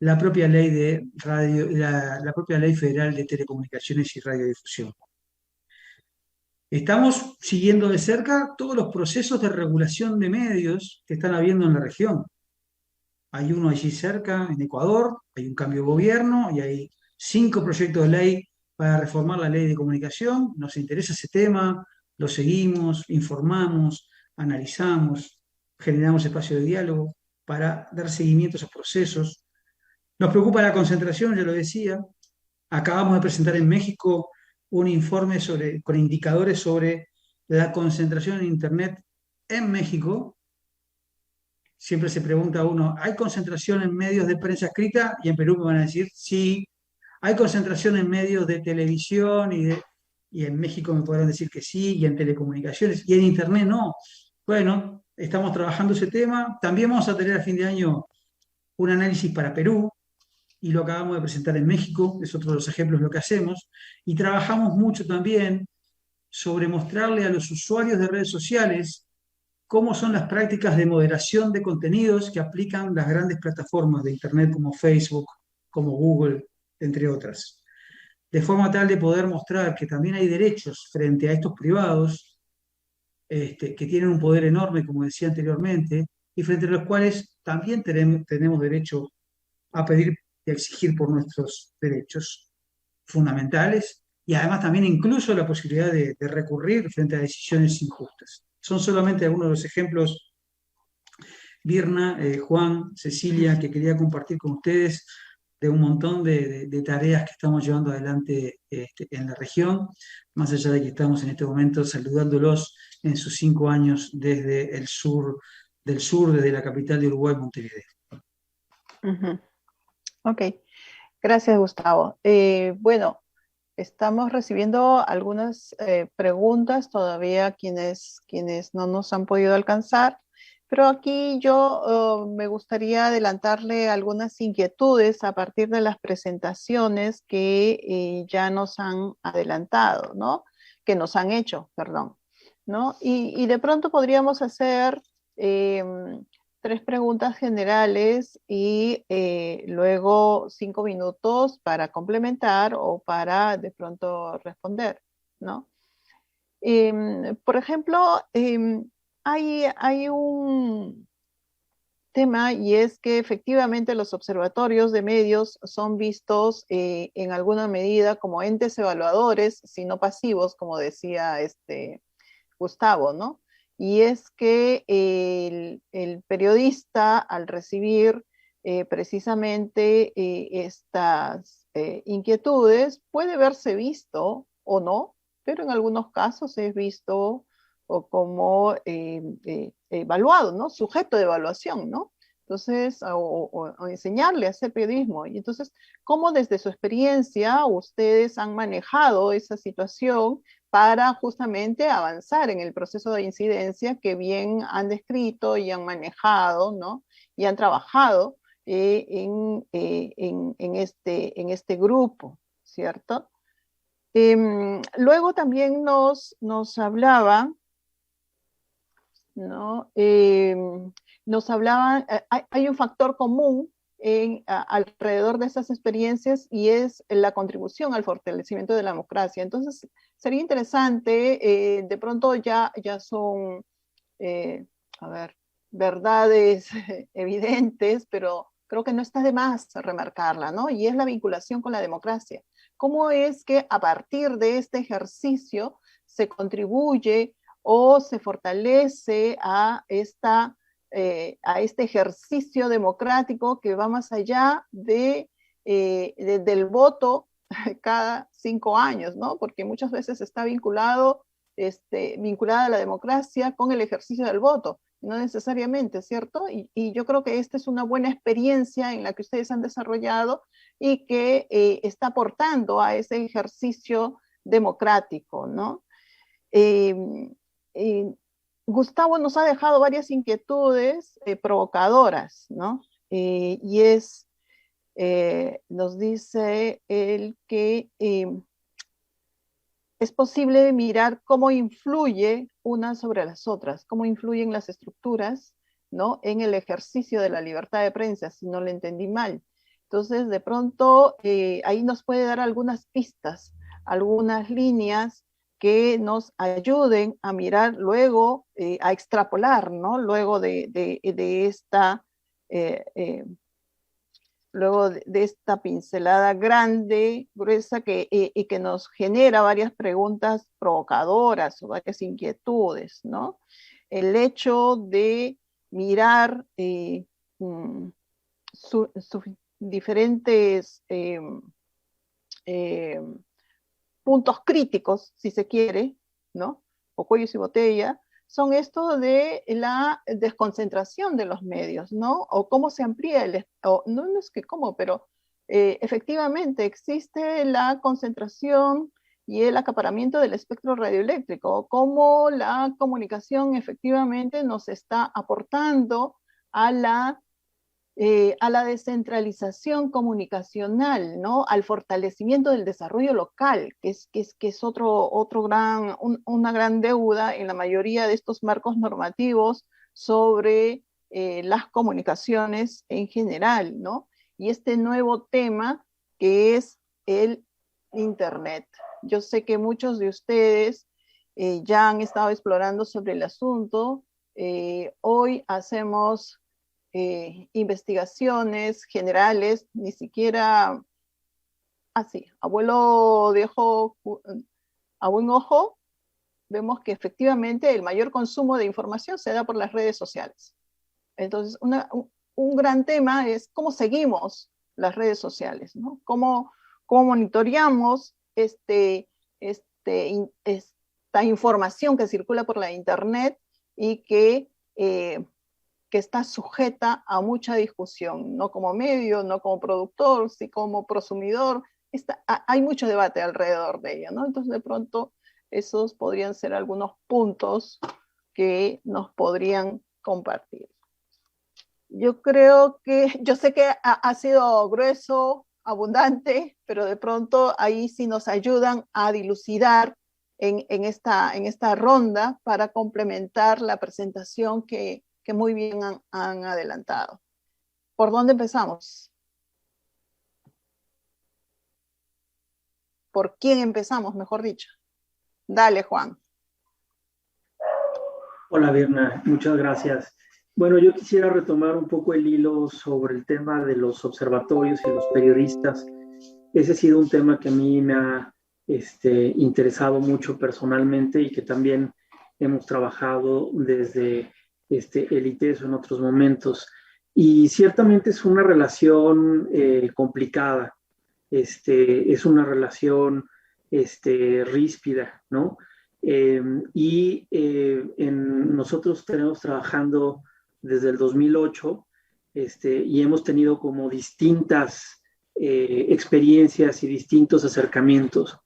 la propia ley de radio, la propia ley federal de telecomunicaciones y radiodifusión. Estamos siguiendo de cerca todos los procesos de regulación de medios que están habiendo en la región. Hay uno allí cerca, en Ecuador, hay un cambio de gobierno y hay 5 proyectos de ley para reformar la ley de comunicación. Nos interesa ese tema, lo seguimos, informamos, analizamos, generamos espacio de diálogo para dar seguimiento a esos procesos. Nos preocupa la concentración, ya lo decía. Acabamos de presentar en México un informe con indicadores sobre la concentración en Internet en México. Siempre se pregunta a uno, ¿hay concentración en medios de prensa escrita? Y en Perú me van a decir, sí. ¿Hay concentración en medios de televisión? Y en México me podrán decir que sí, y en telecomunicaciones, y en Internet no. Bueno, estamos trabajando ese tema. También vamos a tener a fin de año un análisis para Perú, y lo acabamos de presentar en México, es otro de los ejemplos de lo que hacemos, y trabajamos mucho también sobre mostrarle a los usuarios de redes sociales cómo son las prácticas de moderación de contenidos que aplican las grandes plataformas de Internet como Facebook, como Google, entre otras. De forma tal de poder mostrar que también hay derechos frente a estos privados, que tienen un poder enorme, como decía anteriormente, y frente a los cuales también tenemos derecho a pedir y a exigir por nuestros derechos fundamentales, y además también incluso la posibilidad de recurrir frente a decisiones injustas. Son solamente algunos de los ejemplos, Virna, Juan, Cecilia, que quería compartir con ustedes de un montón de tareas que estamos llevando adelante en la región, más allá de que estamos en este momento saludándolos en sus 5 años desde el sur, desde la capital de Uruguay, Montevideo. Uh-huh. Ok, gracias, Gustavo. Bueno, estamos recibiendo algunas preguntas todavía quienes no nos han podido alcanzar, pero aquí yo me gustaría adelantarle algunas inquietudes a partir de las presentaciones que ya nos han adelantado, ¿no? Que nos han hecho, perdón, ¿no? Y de pronto podríamos hacer 3 preguntas generales y luego 5 minutos para complementar o para de pronto responder, ¿no? Por ejemplo, hay un tema, y es que efectivamente los observatorios de medios son vistos en alguna medida como entes evaluadores, sino pasivos, como decía Gustavo, ¿no? Y es que el periodista, al recibir precisamente estas inquietudes, puede verse visto o no, pero en algunos casos es visto o como evaluado, ¿no? Sujeto de evaluación, ¿no? Entonces, o enseñarle a hacer periodismo. Y entonces, ¿cómo desde su experiencia ustedes han manejado esa situación para justamente avanzar en el proceso de incidencia que bien han descrito y han manejado, ¿no? Y han trabajado en este grupo, ¿cierto? Luego también nos hablaba, ¿no? Nos hablaban, hay un factor común alrededor de esas experiencias, y es la contribución al fortalecimiento de la democracia. Entonces, sería interesante, de pronto ya son, a ver, verdades evidentes, pero creo que no está de más remarcarla, ¿no? Y es la vinculación con la democracia. ¿Cómo es que a partir de este ejercicio se contribuye o se fortalece a este ejercicio democrático que va más allá del voto cada 5 años, ¿no? Porque muchas veces está vinculada a la democracia con el ejercicio del voto, no necesariamente, ¿cierto? Y yo creo que esta es una buena experiencia en la que ustedes han desarrollado y que está aportando a ese ejercicio democrático, ¿no? Gustavo nos ha dejado varias inquietudes provocadoras, ¿no? Y nos dice él que es posible mirar cómo influye unas sobre las otras, cómo influyen las estructuras, ¿no? En el ejercicio de la libertad de prensa, si no lo entendí mal. Entonces, de pronto, ahí nos puede dar algunas pistas, algunas líneas que nos ayuden a mirar luego, a extrapolar, ¿no? Luego de esta... luego de esta pincelada grande, gruesa, y que nos genera varias preguntas provocadoras o varias inquietudes, ¿no? El hecho de mirar diferentes puntos críticos, si se quiere, ¿no? O cuellos y botella, son esto de la desconcentración de los medios, ¿no? O cómo se amplía no es que cómo, pero efectivamente existe la concentración y el acaparamiento del espectro radioeléctrico, cómo la comunicación efectivamente nos está aportando a la descentralización comunicacional, ¿no? Al fortalecimiento del desarrollo local, que es una gran deuda en la mayoría de estos marcos normativos sobre las comunicaciones en general, ¿no? Y este nuevo tema que es el Internet. Yo sé que muchos de ustedes ya han estado explorando sobre el asunto. Hoy hacemos investigaciones generales, ni siquiera así, abuelo de ojo, a buen ojo, vemos que efectivamente el mayor consumo de información se da por las redes sociales. Entonces, un gran tema es cómo seguimos las redes sociales, ¿no? Cómo monitoreamos esta información que circula por la internet y que está sujeta a mucha discusión, no como medio, no como productor, sí como prosumidor. Hay mucho debate alrededor de ella, ¿no? Entonces, de pronto, esos podrían ser algunos puntos que nos podrían compartir. Yo sé que ha sido grueso, abundante, pero de pronto ahí sí nos ayudan a dilucidar en esta ronda para complementar la presentación que muy bien han adelantado. ¿Por dónde empezamos? ¿Por quién empezamos, mejor dicho? Dale, Juan. Hola, Virna, muchas gracias. Bueno, yo quisiera retomar un poco el hilo sobre el tema de los observatorios y los periodistas. Ese ha sido un tema que a mí me ha interesado mucho personalmente y que también hemos trabajado desde el ITESO en otros momentos. Y ciertamente es una relación complicada, es una relación ríspida, ¿no? Nosotros tenemos trabajando desde el 2008 y hemos tenido como distintas experiencias y distintos acercamientos.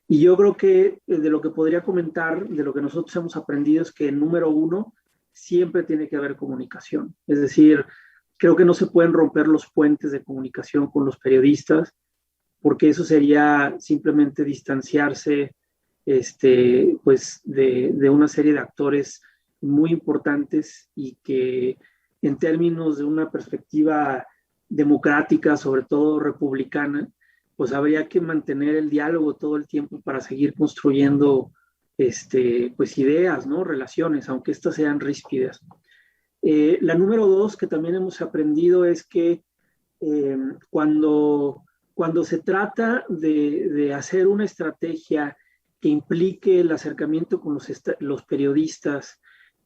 Y yo creo que de lo que podría comentar, de lo que nosotros hemos aprendido es que, número uno, siempre tiene que haber comunicación. Es decir, creo que no se pueden romper los puentes de comunicación con los periodistas, porque eso sería simplemente distanciarse pues de una serie de actores muy importantes y que en términos de una perspectiva democrática, sobre todo republicana, pues habría que mantener el diálogo todo el tiempo para seguir construyendo pues ideas, ¿no? Relaciones, aunque estas sean ríspidas. La número dos que también hemos aprendido es que cuando se trata de hacer una estrategia que implique el acercamiento con los periodistas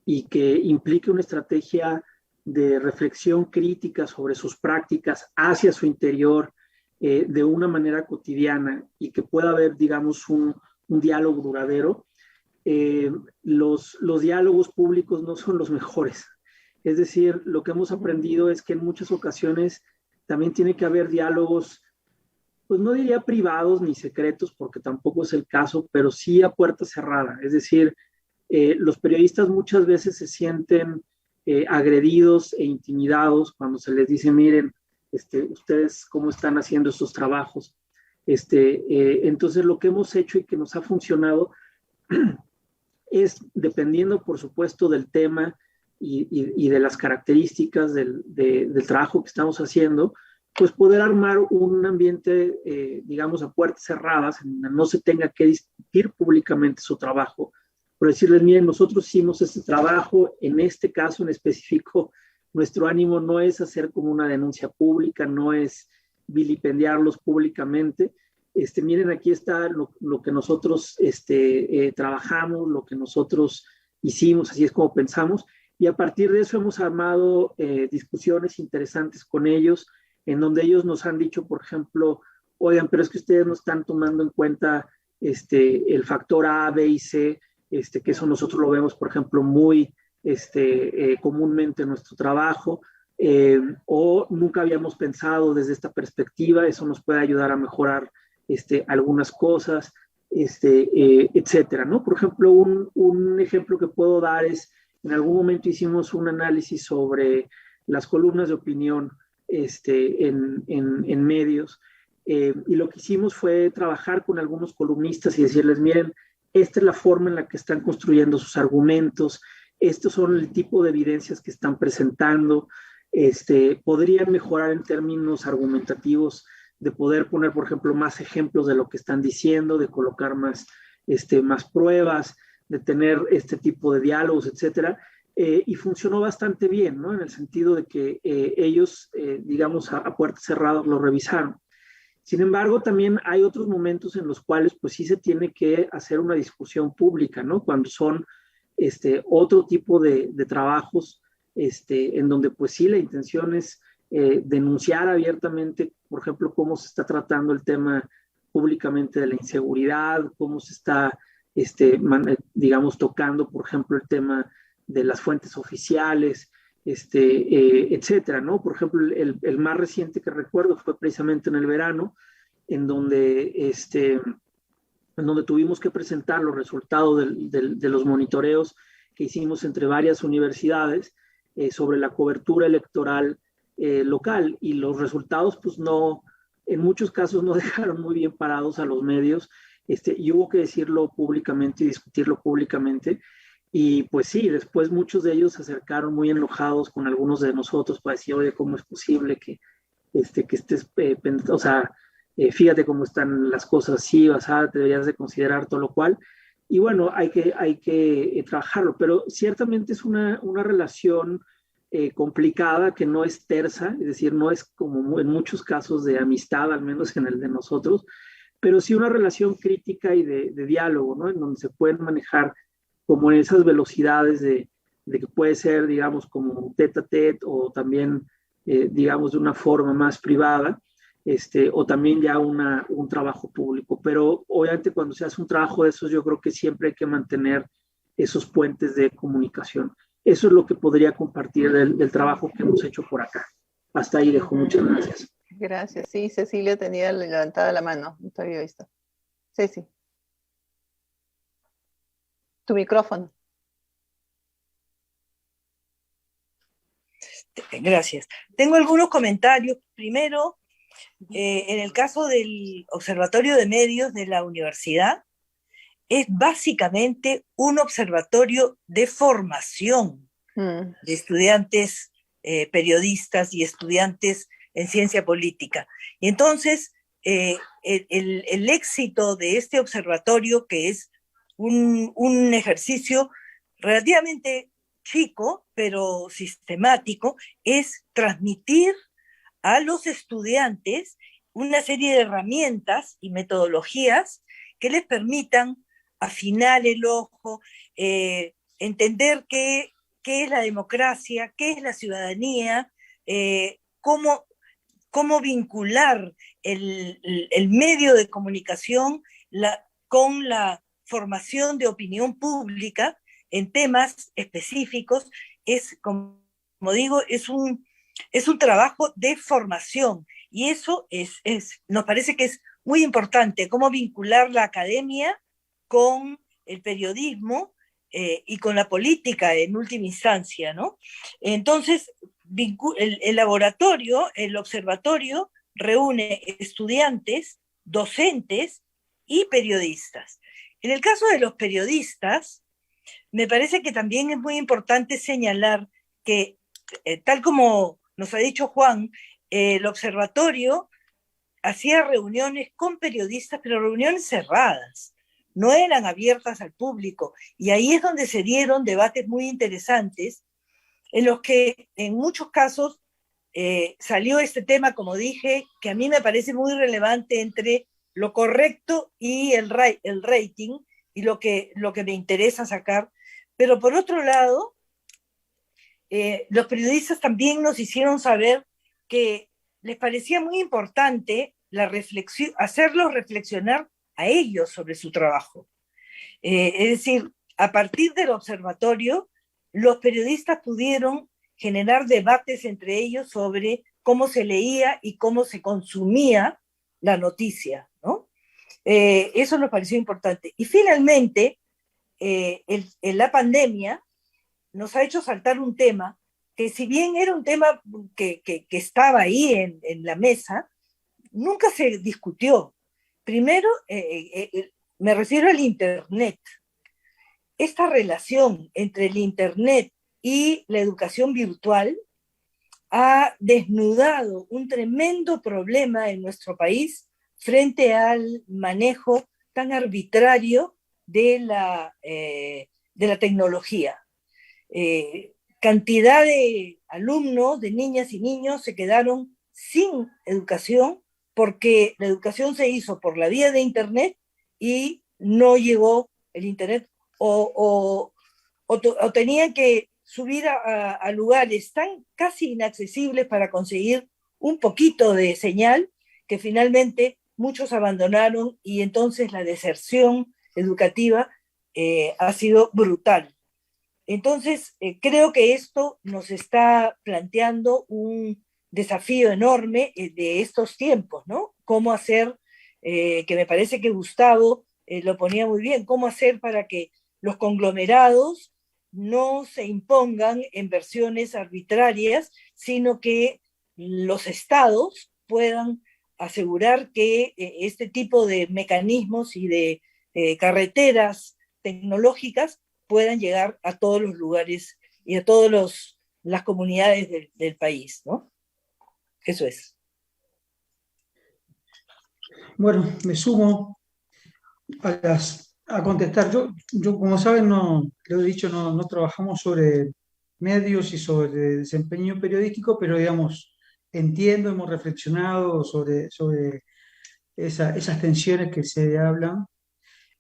y que implique una estrategia de reflexión crítica sobre sus prácticas hacia su interior de una manera cotidiana y que pueda haber, digamos, un diálogo duradero, los diálogos públicos no son los mejores. Es decir, lo que hemos aprendido es que en muchas ocasiones también tiene que haber diálogos, pues no diría privados ni secretos, porque tampoco es el caso, pero sí a puerta cerrada. Es decir, los periodistas muchas veces se sienten agredidos e intimidados cuando se les dice, miren, ustedes cómo están haciendo estos trabajos. Entonces, lo que hemos hecho y que nos ha funcionado es, dependiendo, por supuesto, del tema y de las características del trabajo que estamos haciendo, pues poder armar un ambiente, digamos, a puertas cerradas, en donde no se tenga que discutir públicamente su trabajo, por decirles, miren, nosotros hicimos este trabajo, en este caso en específico, nuestro ánimo no es hacer como una denuncia pública, no es vilipendiarlos públicamente. Miren, aquí está lo que nosotros trabajamos, lo que nosotros hicimos, así es como pensamos, y a partir de eso hemos armado discusiones interesantes con ellos, en donde ellos nos han dicho, por ejemplo, oigan, pero es que ustedes no están tomando en cuenta el factor A, B y C, que eso nosotros lo vemos, por ejemplo, muy comúnmente en nuestro trabajo, o nunca habíamos pensado desde esta perspectiva, eso nos puede ayudar a mejorar algunas cosas, etcétera, ¿no? Por ejemplo, un ejemplo que puedo dar es, en algún momento hicimos un análisis sobre las columnas de opinión en medios, y lo que hicimos fue trabajar con algunos columnistas y decirles, miren, esta es la forma en la que están construyendo sus argumentos, estos son el tipo de evidencias que están presentando, podrían mejorar en términos argumentativos, de poder poner, por ejemplo, más ejemplos de lo que están diciendo, de colocar más pruebas, de tener este tipo de diálogos, etcétera. Y funcionó bastante bien, ¿no? En el sentido de que ellos, digamos, a puertas cerradas lo revisaron. Sin embargo, también hay otros momentos en los cuales, pues sí se tiene que hacer una discusión pública, ¿no? Cuando son otro tipo de trabajos, en donde, pues sí, la intención es denunciar abiertamente, por ejemplo, cómo se está tratando el tema públicamente de la inseguridad, cómo se está, digamos, tocando, por ejemplo, el tema de las fuentes oficiales, etcétera, ¿no? Por ejemplo, el más reciente que recuerdo fue precisamente en el verano, en donde, en donde tuvimos que presentar los resultados de los monitoreos que hicimos entre varias universidades sobre la cobertura electoral local, y los resultados, pues no, en muchos casos no dejaron muy bien parados a los medios, y hubo que decirlo públicamente y discutirlo públicamente. Y pues sí, después muchos de ellos se acercaron muy enojados con algunos de nosotros para decir, oye, ¿cómo es posible que estés, o sea, fíjate cómo están las cosas así, o sea, deberías de considerar todo lo cual? Y bueno, hay que trabajarlo, pero ciertamente es una relación complicada, que no es tersa, es decir, no es como en muchos casos de amistad, al menos en el de nosotros, pero sí una relación crítica y de diálogo, ¿no? En donde se pueden manejar como en esas velocidades de que puede ser, digamos, como tete a tete, o también, digamos, de una forma más privada, o también ya un trabajo público. Pero obviamente cuando se hace un trabajo de esos, yo creo que siempre hay que mantener esos puentes de comunicación. Eso es lo que podría compartir del trabajo que hemos hecho por acá. Hasta ahí dejo. Muchas gracias. Gracias. Sí, Cecilia tenía levantada la mano. No te había visto. Ceci. Tu micrófono. Gracias. Tengo algunos comentarios. Primero, en el caso del Observatorio de Medios de la universidad, es básicamente un observatorio de formación de estudiantes periodistas y estudiantes en ciencia política. Y entonces, el éxito de este observatorio, que es un ejercicio relativamente chico, pero sistemático, es transmitir a los estudiantes una serie de herramientas y metodologías que les permitan afinar el ojo, entender qué es la democracia, qué es la ciudadanía, cómo vincular el medio de comunicación con la formación de opinión pública en temas específicos. Es, como digo, es un trabajo de formación, y eso nos parece que es muy importante, cómo vincular la academia con el periodismo y con la política en última instancia, ¿no? Entonces, el laboratorio, el observatorio, reúne estudiantes, docentes y periodistas. En el caso de los periodistas, me parece que también es muy importante señalar que, tal como nos ha dicho Juan, el observatorio hacía reuniones con periodistas, pero reuniones cerradas, no eran abiertas al público. Y ahí es donde se dieron debates muy interesantes, en los que en muchos casos salió este tema, como dije, que a mí me parece muy relevante entre lo correcto y el rating, y lo que me interesa sacar. Pero por otro lado, los periodistas también nos hicieron saber que les parecía muy importante la reflexión, hacerlos reflexionar a ellos sobre su trabajo. Es decir, a partir del observatorio, los periodistas pudieron generar debates entre ellos sobre cómo se leía y cómo se consumía la noticia, ¿no? Eso nos pareció importante. Y finalmente, la pandemia nos ha hecho saltar un tema que, si bien era un tema que estaba ahí en la mesa, nunca se discutió. Primero, me refiero al Internet. Esta relación entre el Internet y la educación virtual ha desnudado un tremendo problema en nuestro país frente al manejo tan arbitrario de la tecnología. Cantidad de alumnos, de niñas y niños se quedaron sin educación porque la educación se hizo por la vía de Internet y no llegó el Internet, o tenían que subir a lugares tan casi inaccesibles para conseguir un poquito de señal, que finalmente muchos abandonaron, y entonces la deserción educativa ha sido brutal. Entonces, creo que esto nos está planteando un desafío enorme de estos tiempos, ¿no? Cómo hacer, que me parece que Gustavo lo ponía muy bien, cómo hacer para que los conglomerados no se impongan en versiones arbitrarias, sino que los estados puedan asegurar que este tipo de mecanismos y de carreteras tecnológicas puedan llegar a todos los lugares y a todas las comunidades del país, ¿no? Eso es. Bueno, me sumo a contestar. Yo, como saben, no, lo he dicho, no trabajamos sobre medios y sobre desempeño periodístico, pero digamos, entiendo, hemos reflexionado sobre esas tensiones que se hablan,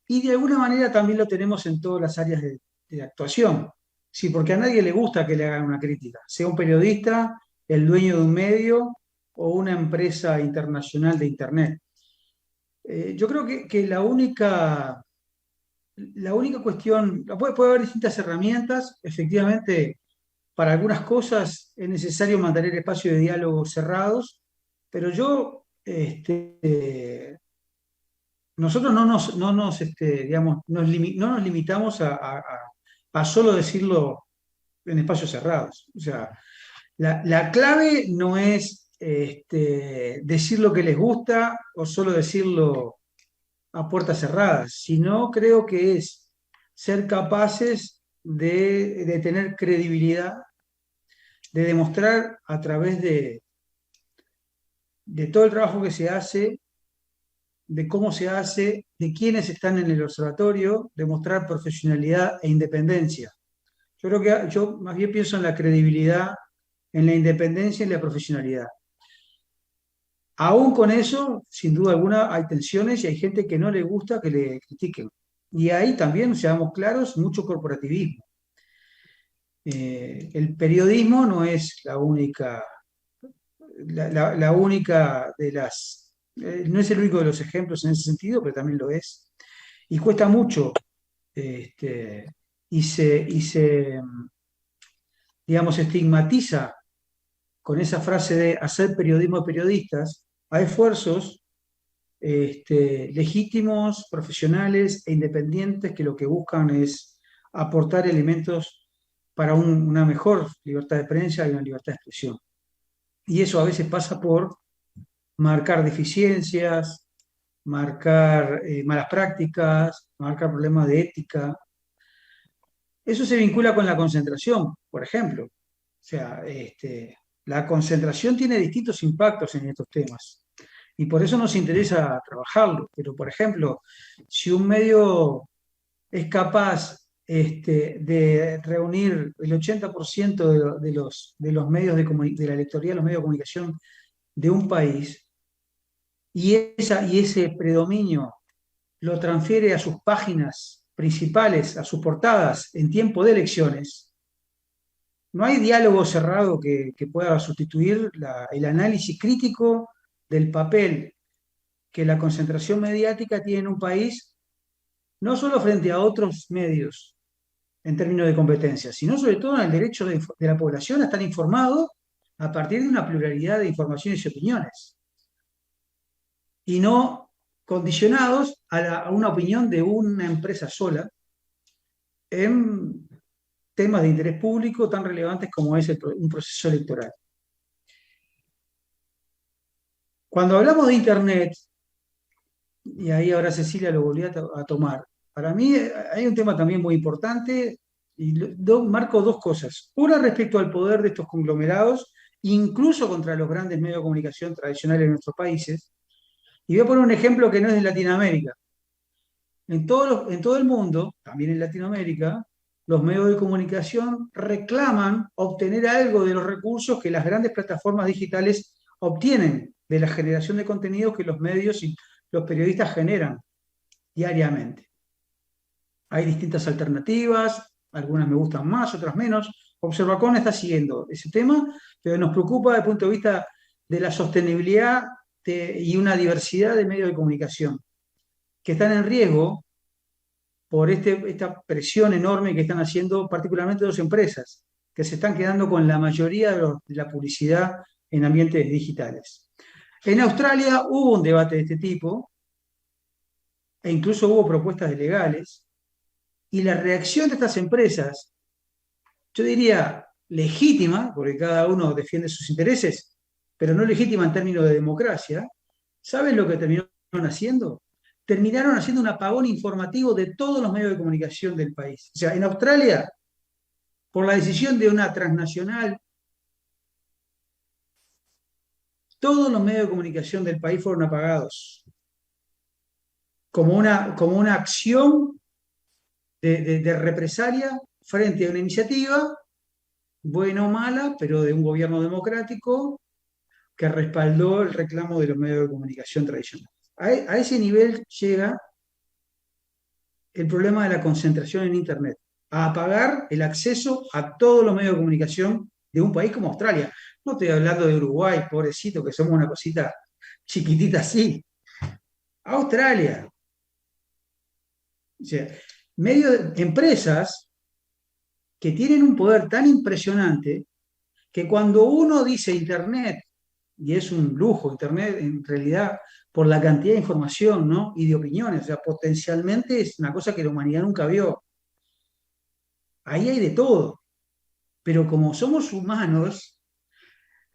y de alguna manera también lo tenemos en todas las áreas de actuación. Sí, porque a nadie le gusta que le hagan una crítica, sea un periodista, el dueño de un medio o una empresa internacional de Internet. Yo creo que la única cuestión, puede haber distintas herramientas, efectivamente, para algunas cosas es necesario mantener espacios de diálogo cerrados, pero nosotros digamos, no nos limitamos a solo decirlo en espacios cerrados. O sea, la clave no es decir lo que les gusta o solo decirlo a puertas cerradas, sino creo que es ser capaces de tener credibilidad, de demostrar a través de todo el trabajo que se hace, de cómo se hace, de quiénes están en el observatorio, demostrar profesionalidad e independencia. Yo más bien pienso en la credibilidad, en la independencia y en la profesionalidad. Aún con eso, sin duda alguna, hay tensiones y hay gente que no le gusta que le critiquen. Y ahí también, seamos claros, mucho corporativismo. El periodismo no es la única, la única de las, no es el único de los ejemplos en ese sentido, pero también lo es. Y cuesta mucho, y se, digamos, estigmatiza con esa frase de hacer periodismo de periodistas a esfuerzos legítimos, profesionales e independientes, que lo que buscan es aportar elementos para una mejor libertad de prensa y una libertad de expresión. Y eso a veces pasa por marcar deficiencias, marcar malas prácticas, marcar problemas de ética. Eso se vincula con la concentración, por ejemplo. O sea, la concentración tiene distintos impactos en estos temas y por eso nos interesa trabajarlo. Pero, por ejemplo, si un medio es capaz de reunir el 80% de los medios de la lectoría, los medios de comunicación de un país, y ese predominio lo transfiere a sus páginas principales, a sus portadas en tiempo de elecciones, no hay diálogo cerrado que pueda sustituir el análisis crítico del papel que la concentración mediática tiene en un país, no solo frente a otros medios en términos de competencia, sino sobre todo en el derecho de la población a estar informado a partir de una pluralidad de informaciones y opiniones, y no condicionados a una opinión de una empresa sola en temas de interés público tan relevantes como es un proceso electoral. Cuando hablamos de Internet, y ahí ahora Cecilia lo volvió a tomar, para mí hay un tema también muy importante, y marco dos cosas. Una respecto al poder de estos conglomerados, incluso contra los grandes medios de comunicación tradicionales de nuestros países, y voy a poner un ejemplo que no es de Latinoamérica. En todo el mundo, también en Latinoamérica, los medios de comunicación reclaman obtener algo de los recursos que las grandes plataformas digitales obtienen de la generación de contenidos que los medios y los periodistas generan diariamente. Hay distintas alternativas, algunas me gustan más, otras menos. Observacom está siguiendo ese tema, pero nos preocupa desde el punto de vista de la sostenibilidad y una diversidad de medios de comunicación que están en riesgo por esta presión enorme que están haciendo particularmente dos empresas, que se están quedando con la mayoría de la publicidad en ambientes digitales. En Australia hubo un debate de este tipo, e incluso hubo propuestas legales, y la reacción de estas empresas, yo diría legítima, porque cada uno defiende sus intereses, pero no legítima en términos de democracia, ¿saben lo que terminaron haciendo? Terminaron haciendo un apagón informativo de todos los medios de comunicación del país. O sea, en Australia, por la decisión de una transnacional, todos los medios de comunicación del país fueron apagados, como una acción de represalia frente a una iniciativa, buena o mala, pero de un gobierno democrático que respaldó el reclamo de los medios de comunicación tradicionales. A ese nivel llega el problema de la concentración en Internet, a apagar el acceso a todos los medios de comunicación de un país como Australia. No estoy hablando de Uruguay, pobrecito, que somos una cosita chiquitita así. Australia. O sea, empresas que tienen un poder tan impresionante que cuando uno dice Internet, y es un lujo, Internet en realidad por la cantidad de información, ¿no? Y de opiniones, o sea, potencialmente es una cosa que la humanidad nunca vio. Ahí hay de todo, pero como somos humanos,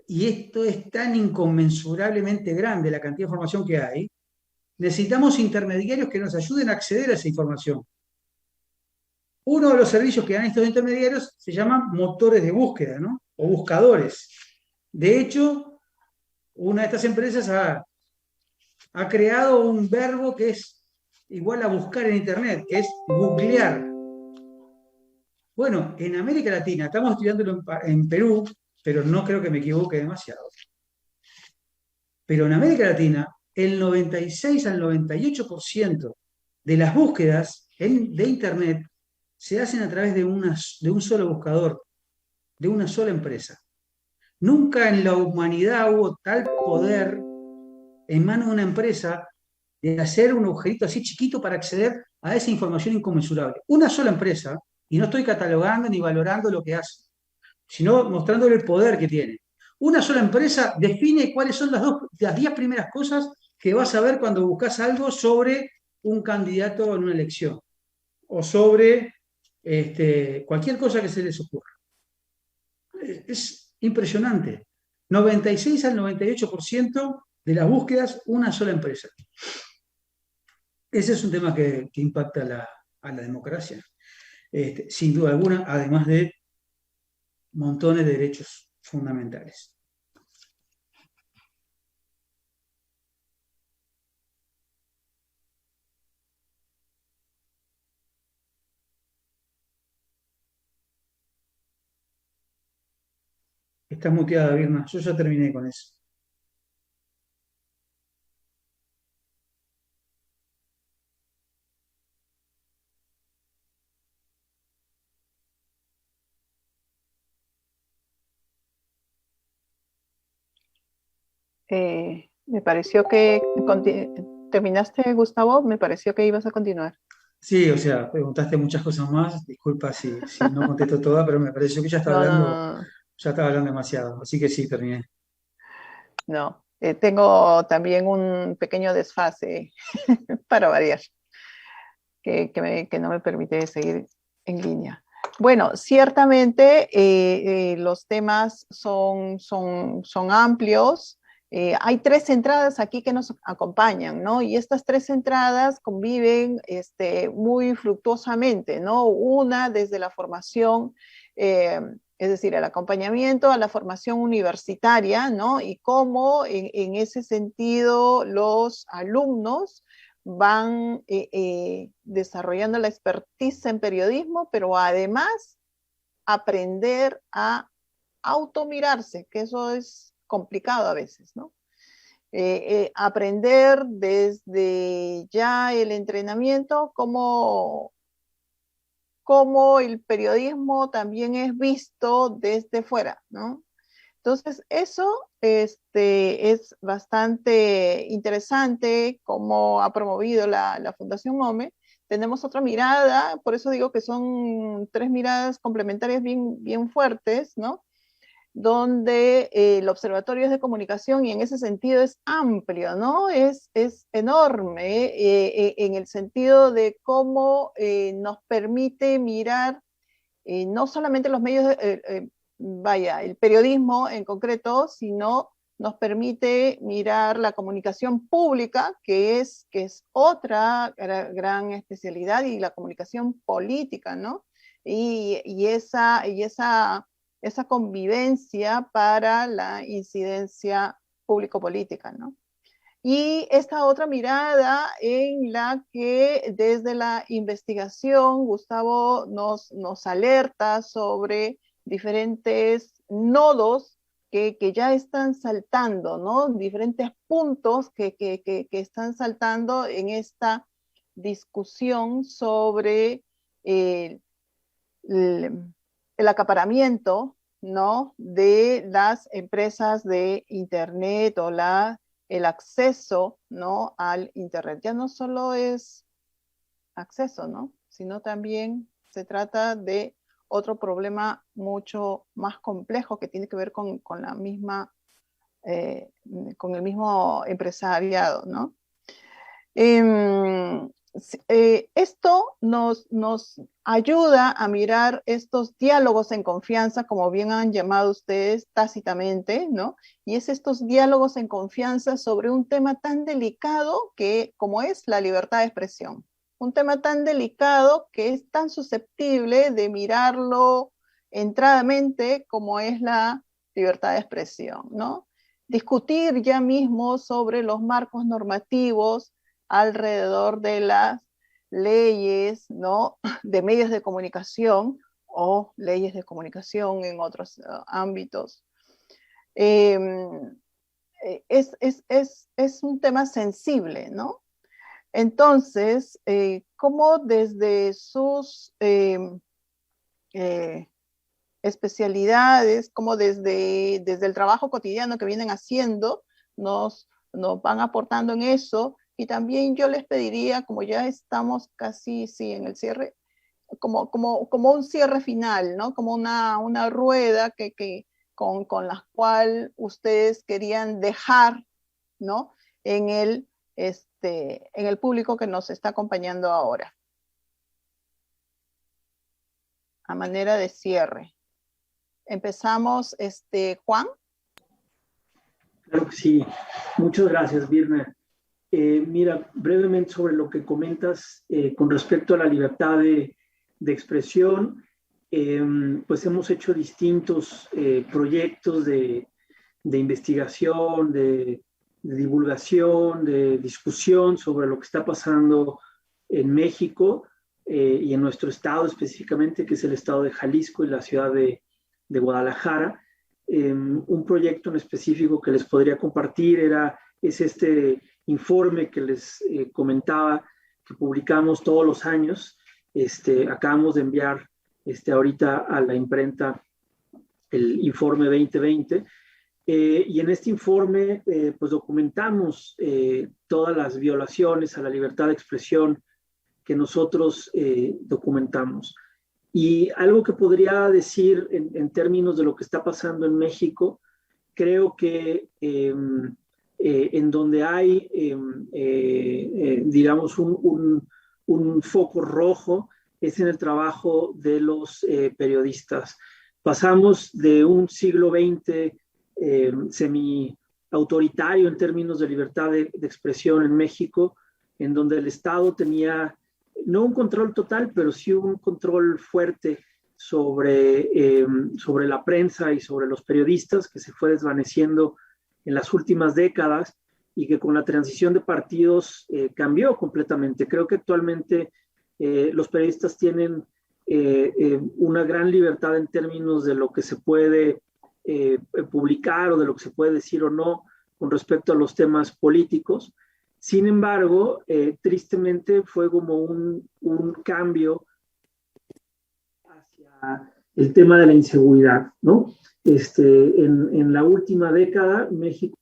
y esto es tan inconmensurablemente grande la cantidad de información que hay, necesitamos intermediarios que nos ayuden a acceder a esa información. Uno de los servicios que dan estos intermediarios se llaman motores de búsqueda, ¿no? O buscadores. De hecho, una de estas empresas ha creado un verbo que es igual a buscar en Internet, que es googlear. Bueno, en América Latina, estamos estudiándolo en Perú, pero no creo que me equivoque demasiado. Pero en América Latina, el 96 al 98% de las búsquedas de Internet se hacen a través de un solo buscador, de una sola empresa. Nunca en la humanidad hubo tal poder en manos de una empresa de hacer un agujerito así chiquito para acceder a esa información inconmensurable. Una sola empresa, y no estoy catalogando ni valorando lo que hace, sino mostrándole el poder que tiene. Una sola empresa define cuáles son las 10 primeras cosas que vas a ver cuando buscas algo sobre un candidato en una elección, o sobre cualquier cosa que se les ocurra. Es impresionante. 96 al 98% de las búsquedas, una sola empresa. Ese es un tema que impacta a la democracia, sin duda alguna, además de montones de derechos fundamentales. Estás muteada, Virna. Yo ya terminé con eso. Me pareció que terminaste, Gustavo, me pareció que ibas a continuar. Sí, o sea, preguntaste muchas cosas más. Disculpa si no contesto todas, pero me pareció que No, no, no, no. ya estaba hablando demasiado. Así que sí, terminé. No. Tengo también un pequeño desfase para variar, que no me permite seguir en línea. Bueno, ciertamente los temas son amplios. Hay tres entradas aquí que nos acompañan, ¿no? Y estas tres entradas conviven muy fructuosamente, ¿no? Una desde la formación, es decir, el acompañamiento a la formación universitaria, ¿no? Y cómo en ese sentido los alumnos van desarrollando la expertise en periodismo, pero además aprender a automirarse, que eso es complicado a veces, ¿no? Aprender desde ya el entrenamiento cómo el periodismo también es visto desde fuera, ¿no? Entonces, eso es bastante interesante cómo ha promovido la Fundación MOME. Tenemos otra mirada, por eso digo que son tres miradas complementarias bien fuertes, ¿no? Donde el observatorio es de comunicación y en ese sentido es amplio, ¿no? Es enorme en el sentido de cómo nos permite mirar no solamente los medios, el periodismo en concreto, sino nos permite mirar la comunicación pública, que es otra gran especialidad, y la comunicación política, ¿no? Y esa convivencia para la incidencia público-política, ¿no? Y esta otra mirada en la que desde la investigación Gustavo nos alerta sobre diferentes nodos que ya están saltando, ¿no? Diferentes puntos que están saltando en esta discusión sobre el acaparamiento, ¿no? De las empresas de Internet o el acceso, ¿no? Al Internet. Ya no solo es acceso, ¿no? Sino también se trata de otro problema mucho más complejo que tiene que ver con la misma, con el mismo empresariado, ¿no? Esto nos ayuda a mirar estos diálogos en confianza, como bien han llamado ustedes tácitamente, ¿no? Y es estos diálogos en confianza sobre un tema tan delicado como es la libertad de expresión. Un tema tan delicado que es tan susceptible de mirarlo entradamente como es la libertad de expresión, ¿no? Discutir ya mismo sobre los marcos normativos alrededor de las leyes, ¿no? De medios de comunicación o leyes de comunicación en otros ámbitos. Es un tema sensible, ¿no? Entonces, ¿cómo desde sus especialidades, como desde el trabajo cotidiano que vienen haciendo, nos van aportando en eso? Y también yo les pediría, como ya estamos casi en el cierre, como un cierre final, ¿no? Como una rueda con la cual ustedes querían dejar, ¿no? En el público que nos está acompañando ahora. A manera de cierre. Empezamos, Juan. Claro que sí. Muchas gracias, Virna. Mira, brevemente sobre lo que comentas con respecto a la libertad de expresión, pues hemos hecho distintos proyectos de investigación, de divulgación, de discusión sobre lo que está pasando en México y en nuestro estado específicamente, que es el estado de Jalisco y la ciudad de Guadalajara. un proyecto en específico que les podría compartir. Es este informe que les comentaba, que publicamos todos los años. Acabamos de enviar ahorita a la imprenta el informe 2020, y en este informe pues documentamos todas las violaciones a la libertad de expresión que nosotros documentamos. Y algo que podría decir en términos de lo que está pasando en México, creo que en donde hay, digamos, un foco rojo es en el trabajo de los periodistas. Pasamos de un siglo XX semi-autoritario en términos de libertad de expresión en México, en donde el Estado tenía no un control total, pero sí un control fuerte sobre la prensa y sobre los periodistas, que se fue desvaneciendo en las últimas décadas y que con la transición de partidos cambió completamente. Creo que actualmente los periodistas tienen una gran libertad en términos de lo que se puede publicar o de lo que se puede decir o no con respecto a los temas políticos. Sin embargo, tristemente fue como un cambio hacia el tema de la inseguridad, ¿no? En la última década, México,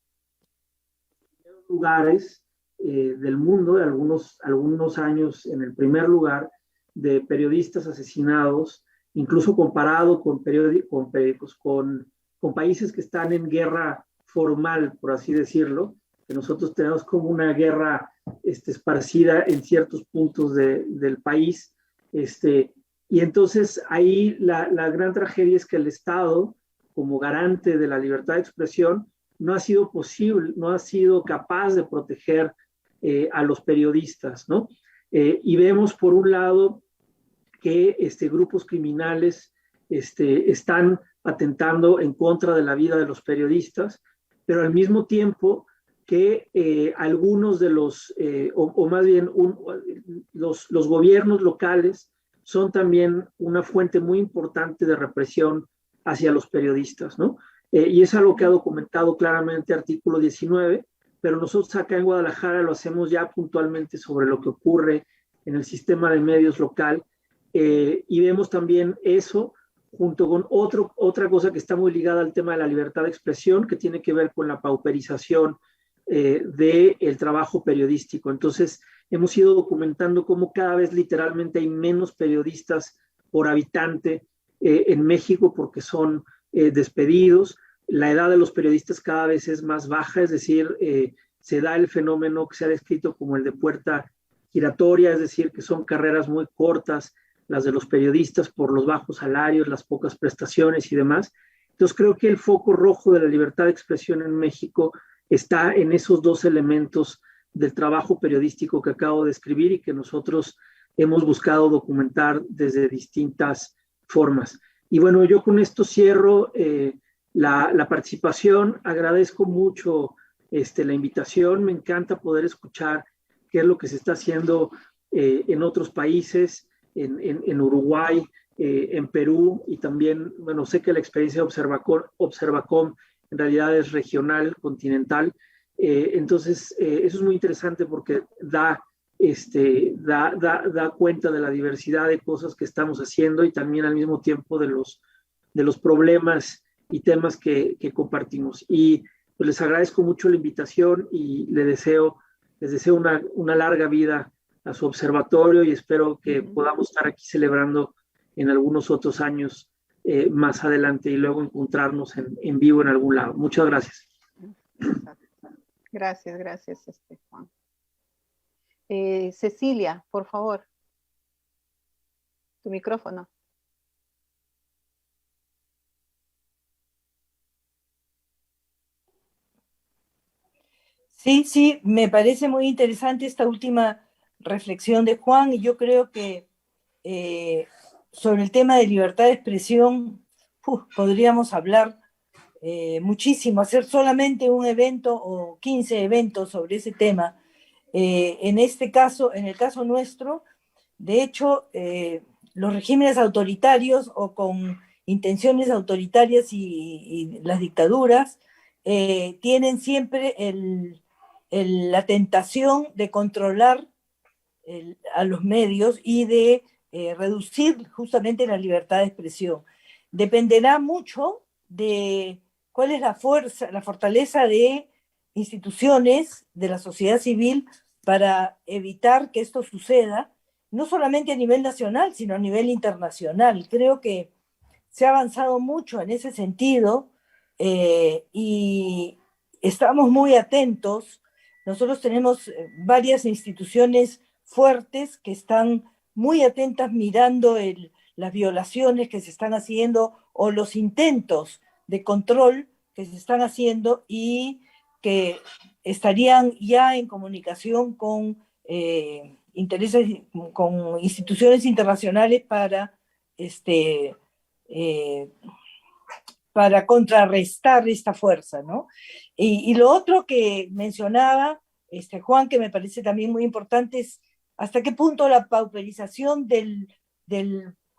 en los lugares del mundo, algunos años en el primer lugar de periodistas asesinados, incluso comparado con periódicos, con países que están en guerra formal, por así decirlo, que nosotros tenemos como una guerra esparcida en ciertos puntos del país. Y entonces ahí la gran tragedia es que el Estado, como garante de la libertad de expresión, no ha sido capaz de proteger a los periodistas, ¿no? Y vemos por un lado que grupos criminales están atentando en contra de la vida de los periodistas, pero al mismo tiempo que algunos de o más bien los gobiernos locales son también una fuente muy importante de represión hacia los periodistas, ¿no? Y es algo que ha documentado claramente Artículo 19, pero nosotros acá en Guadalajara lo hacemos ya puntualmente sobre lo que ocurre en el sistema de medios local, y vemos también eso junto con otra cosa que está muy ligada al tema de la libertad de expresión, que tiene que ver con la pauperización del trabajo periodístico. Entonces, hemos ido documentando cómo cada vez literalmente hay menos periodistas por habitante en México porque son despedidos. La edad de los periodistas cada vez es más baja, es decir, se da el fenómeno que se ha descrito como el de puerta giratoria, es decir, que son carreras muy cortas las de los periodistas por los bajos salarios, las pocas prestaciones y demás. Entonces creo que el foco rojo de la libertad de expresión en México está en esos dos elementos del trabajo periodístico que acabo de describir y que nosotros hemos buscado documentar desde distintas formas. Y bueno, yo con esto cierro la participación. Agradezco mucho la invitación. Me encanta poder escuchar qué es lo que se está haciendo en otros países, en Uruguay, en Perú, y también, bueno, sé que la experiencia de Observacom en realidad es regional, continental. Entonces, eso es muy interesante porque da cuenta de la diversidad de cosas que estamos haciendo y también al mismo tiempo de los problemas y temas que compartimos. Y pues les agradezco mucho la invitación y les deseo una larga vida a su observatorio y espero que podamos estar aquí celebrando en algunos otros años más adelante y luego encontrarnos en vivo en algún lado. Muchas gracias. Gracias, Juan. Cecilia, por favor. Tu micrófono. Sí, me parece muy interesante esta última reflexión de Juan, y yo creo que sobre el tema de libertad de expresión podríamos hablar muchísimo, hacer solamente un evento o 15 eventos sobre ese tema. En este caso, en el caso nuestro, de hecho, los regímenes autoritarios o con intenciones autoritarias y las dictaduras tienen siempre la tentación de controlar a los medios y de reducir justamente la libertad de expresión. Dependerá mucho de cuál es la fuerza, la fortaleza de instituciones de la sociedad civil para evitar que esto suceda, no solamente a nivel nacional, sino a nivel internacional. Creo que se ha avanzado mucho en ese sentido y estamos muy atentos. Nosotros tenemos varias instituciones fuertes que están muy atentas mirando las violaciones que se están haciendo o los intentos de control que se están haciendo y que estarían ya en comunicación con con instituciones internacionales para contrarrestar esta fuerza, ¿no? Y lo otro que mencionaba Juan, que me parece también muy importante, es hasta qué punto la pauperización del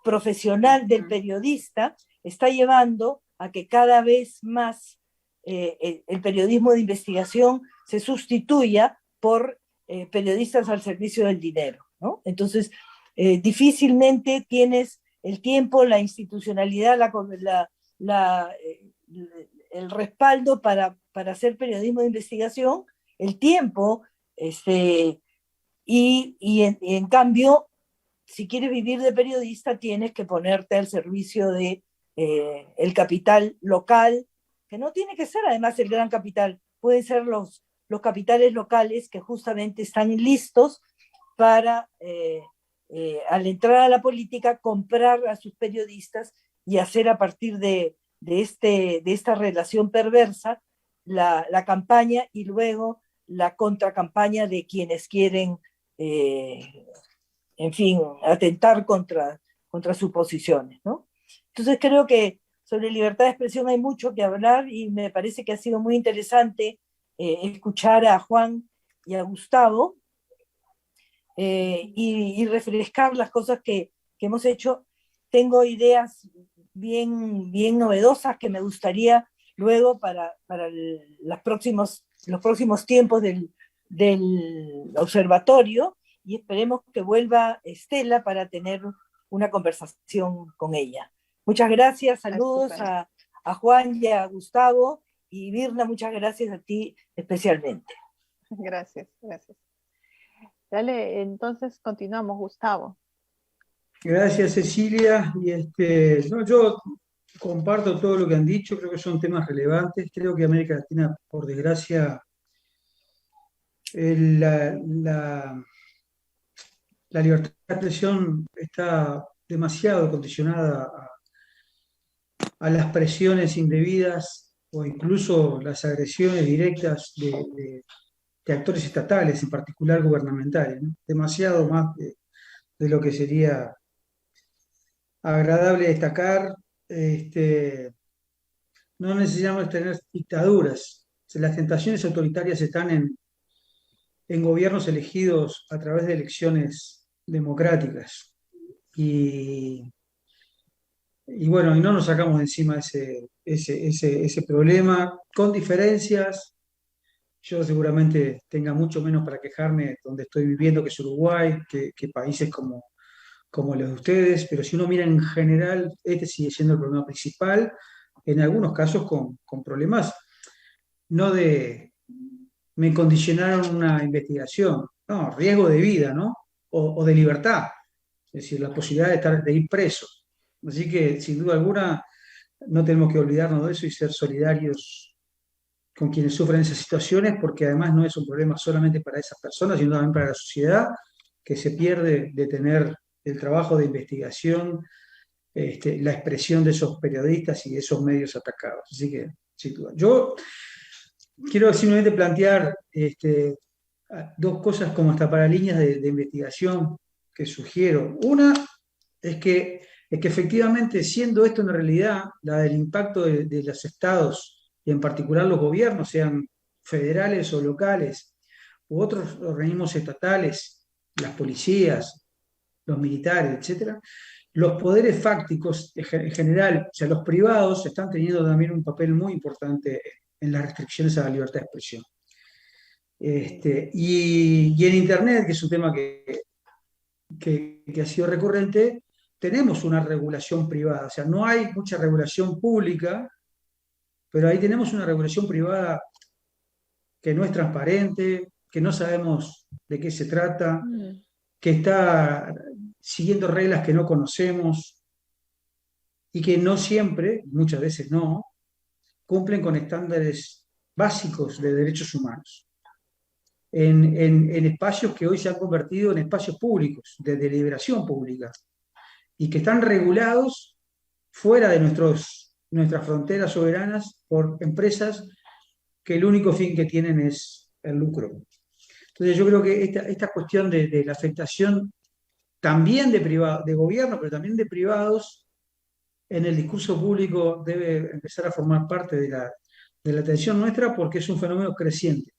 profesional, del periodista, está llevando a que cada vez más el periodismo de investigación se sustituya por periodistas al servicio del dinero, ¿no? Entonces, difícilmente tienes el tiempo, la institucionalidad, el respaldo para hacer periodismo de investigación, el tiempo, y en cambio, si quieres vivir de periodista, tienes que ponerte al servicio de el capital local, que no tiene que ser además el gran capital, pueden ser los capitales locales que justamente están listos para, al entrar a la política, comprar a sus periodistas y hacer a partir de esta relación perversa la campaña y luego la contracampaña de quienes quieren, en fin, atentar contra sus posiciones, ¿no? Entonces creo que sobre libertad de expresión hay mucho que hablar y me parece que ha sido muy interesante escuchar a Juan y a Gustavo y refrescar las cosas que hemos hecho. Tengo ideas bien novedosas que me gustaría luego para los próximos tiempos del observatorio, y esperemos que vuelva Estela para tener una conversación con ella. Muchas gracias, saludos a Juan y a Gustavo, y Virna, muchas gracias a ti especialmente. Gracias. Dale, entonces continuamos, Gustavo. Gracias, Cecilia. Yo comparto todo lo que han dicho, creo que son temas relevantes. Creo que América Latina, por desgracia, la libertad de expresión está demasiado condicionada a las presiones indebidas o incluso las agresiones directas de actores estatales, en particular gubernamentales, ¿no? Demasiado más de lo que sería agradable destacar. No necesitamos tener dictaduras. Las tentaciones autoritarias están en gobiernos elegidos a través de elecciones democráticas. Y bueno, y no nos sacamos de encima ese problema, con diferencias. Yo seguramente tenga mucho menos para quejarme donde estoy viviendo, que es Uruguay, que países como los de ustedes, pero si uno mira en general, este sigue siendo el problema principal, en algunos casos con problemas, no de me condicionaron una investigación, no, riesgo de vida, ¿no? O de libertad, es decir, la posibilidad de ir preso. Así que, sin duda alguna, no tenemos que olvidarnos de eso y ser solidarios con quienes sufren esas situaciones, porque además no es un problema solamente para esas personas, sino también para la sociedad, que se pierde de tener el trabajo de investigación, la expresión de esos periodistas y de esos medios atacados. Así que, sin duda. Yo quiero simplemente plantear dos cosas como hasta para líneas de investigación que sugiero. Una es que efectivamente, siendo esto una realidad, la del impacto de los estados, y en particular los gobiernos, sean federales o locales, u otros organismos estatales, las policías, los militares, etc., los poderes fácticos en general, o sea, los privados, están teniendo también un papel muy importante en las restricciones a la libertad de expresión. Y en Internet, que es un tema que ha sido recurrente, tenemos una regulación privada, o sea, no hay mucha regulación pública, pero ahí tenemos una regulación privada que no es transparente, que no sabemos de qué se trata, que está siguiendo reglas que no conocemos y que no siempre, muchas veces no, cumplen con estándares básicos de derechos humanos. En espacios que hoy se han convertido en espacios públicos, de deliberación pública, y que están regulados fuera de nuestras fronteras soberanas por empresas que el único fin que tienen es el lucro. Entonces yo creo que esta cuestión de la afectación también de gobierno, pero también de privados, en el discurso público debe empezar a formar parte de la atención nuestra, porque es un fenómeno creciente.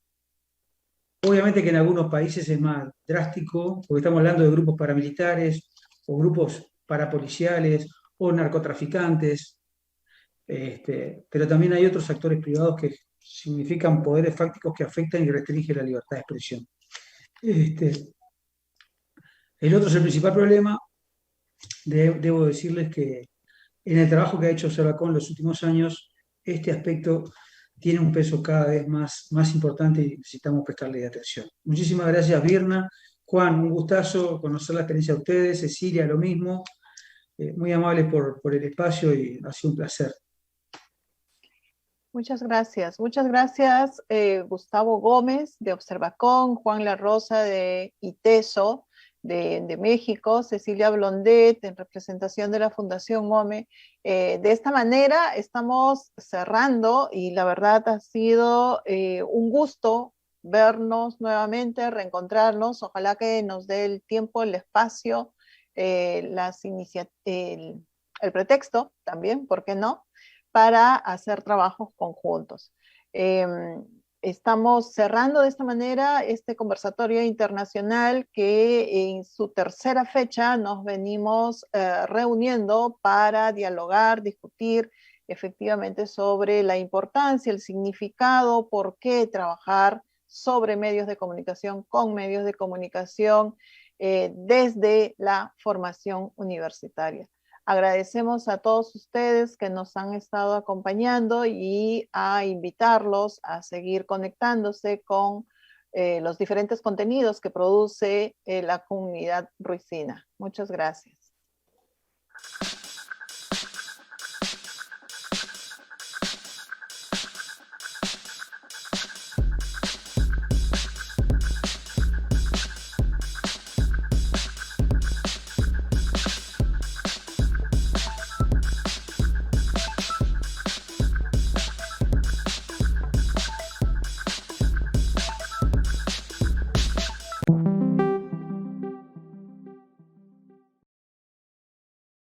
Obviamente que en algunos países es más drástico, porque estamos hablando de grupos paramilitares o grupos parapoliciales o narcotraficantes, pero también hay otros actores privados que significan poderes fácticos que afectan y restringen la libertad de expresión. El otro es el principal problema. Debo decirles que en el trabajo que ha hecho Observacom en los últimos años, este aspecto tiene un peso cada vez más importante y necesitamos prestarle atención. Muchísimas gracias, Virna. Juan, un gustazo conocer la experiencia de ustedes. Cecilia, lo mismo. Muy amables por el espacio y ha sido un placer. Muchas gracias. Muchas gracias, Gustavo Gómez de Observacom, Juan La Rosa de ITESO de México, Cecilia Blondet en representación de la Fundación OME. De esta manera estamos cerrando y la verdad ha sido un gusto vernos nuevamente, reencontrarnos. Ojalá que nos dé el tiempo, el espacio, el pretexto también, ¿por qué no?, para hacer trabajos conjuntos. Estamos cerrando de esta manera este conversatorio internacional que en su tercera fecha nos venimos reuniendo para dialogar, discutir efectivamente sobre la importancia, el significado, por qué trabajar sobre medios de comunicación, con medios de comunicación desde la formación universitaria. Agradecemos a todos ustedes que nos han estado acompañando y a invitarlos a seguir conectándose con los diferentes contenidos que produce la comunidad ruicina. Muchas gracias.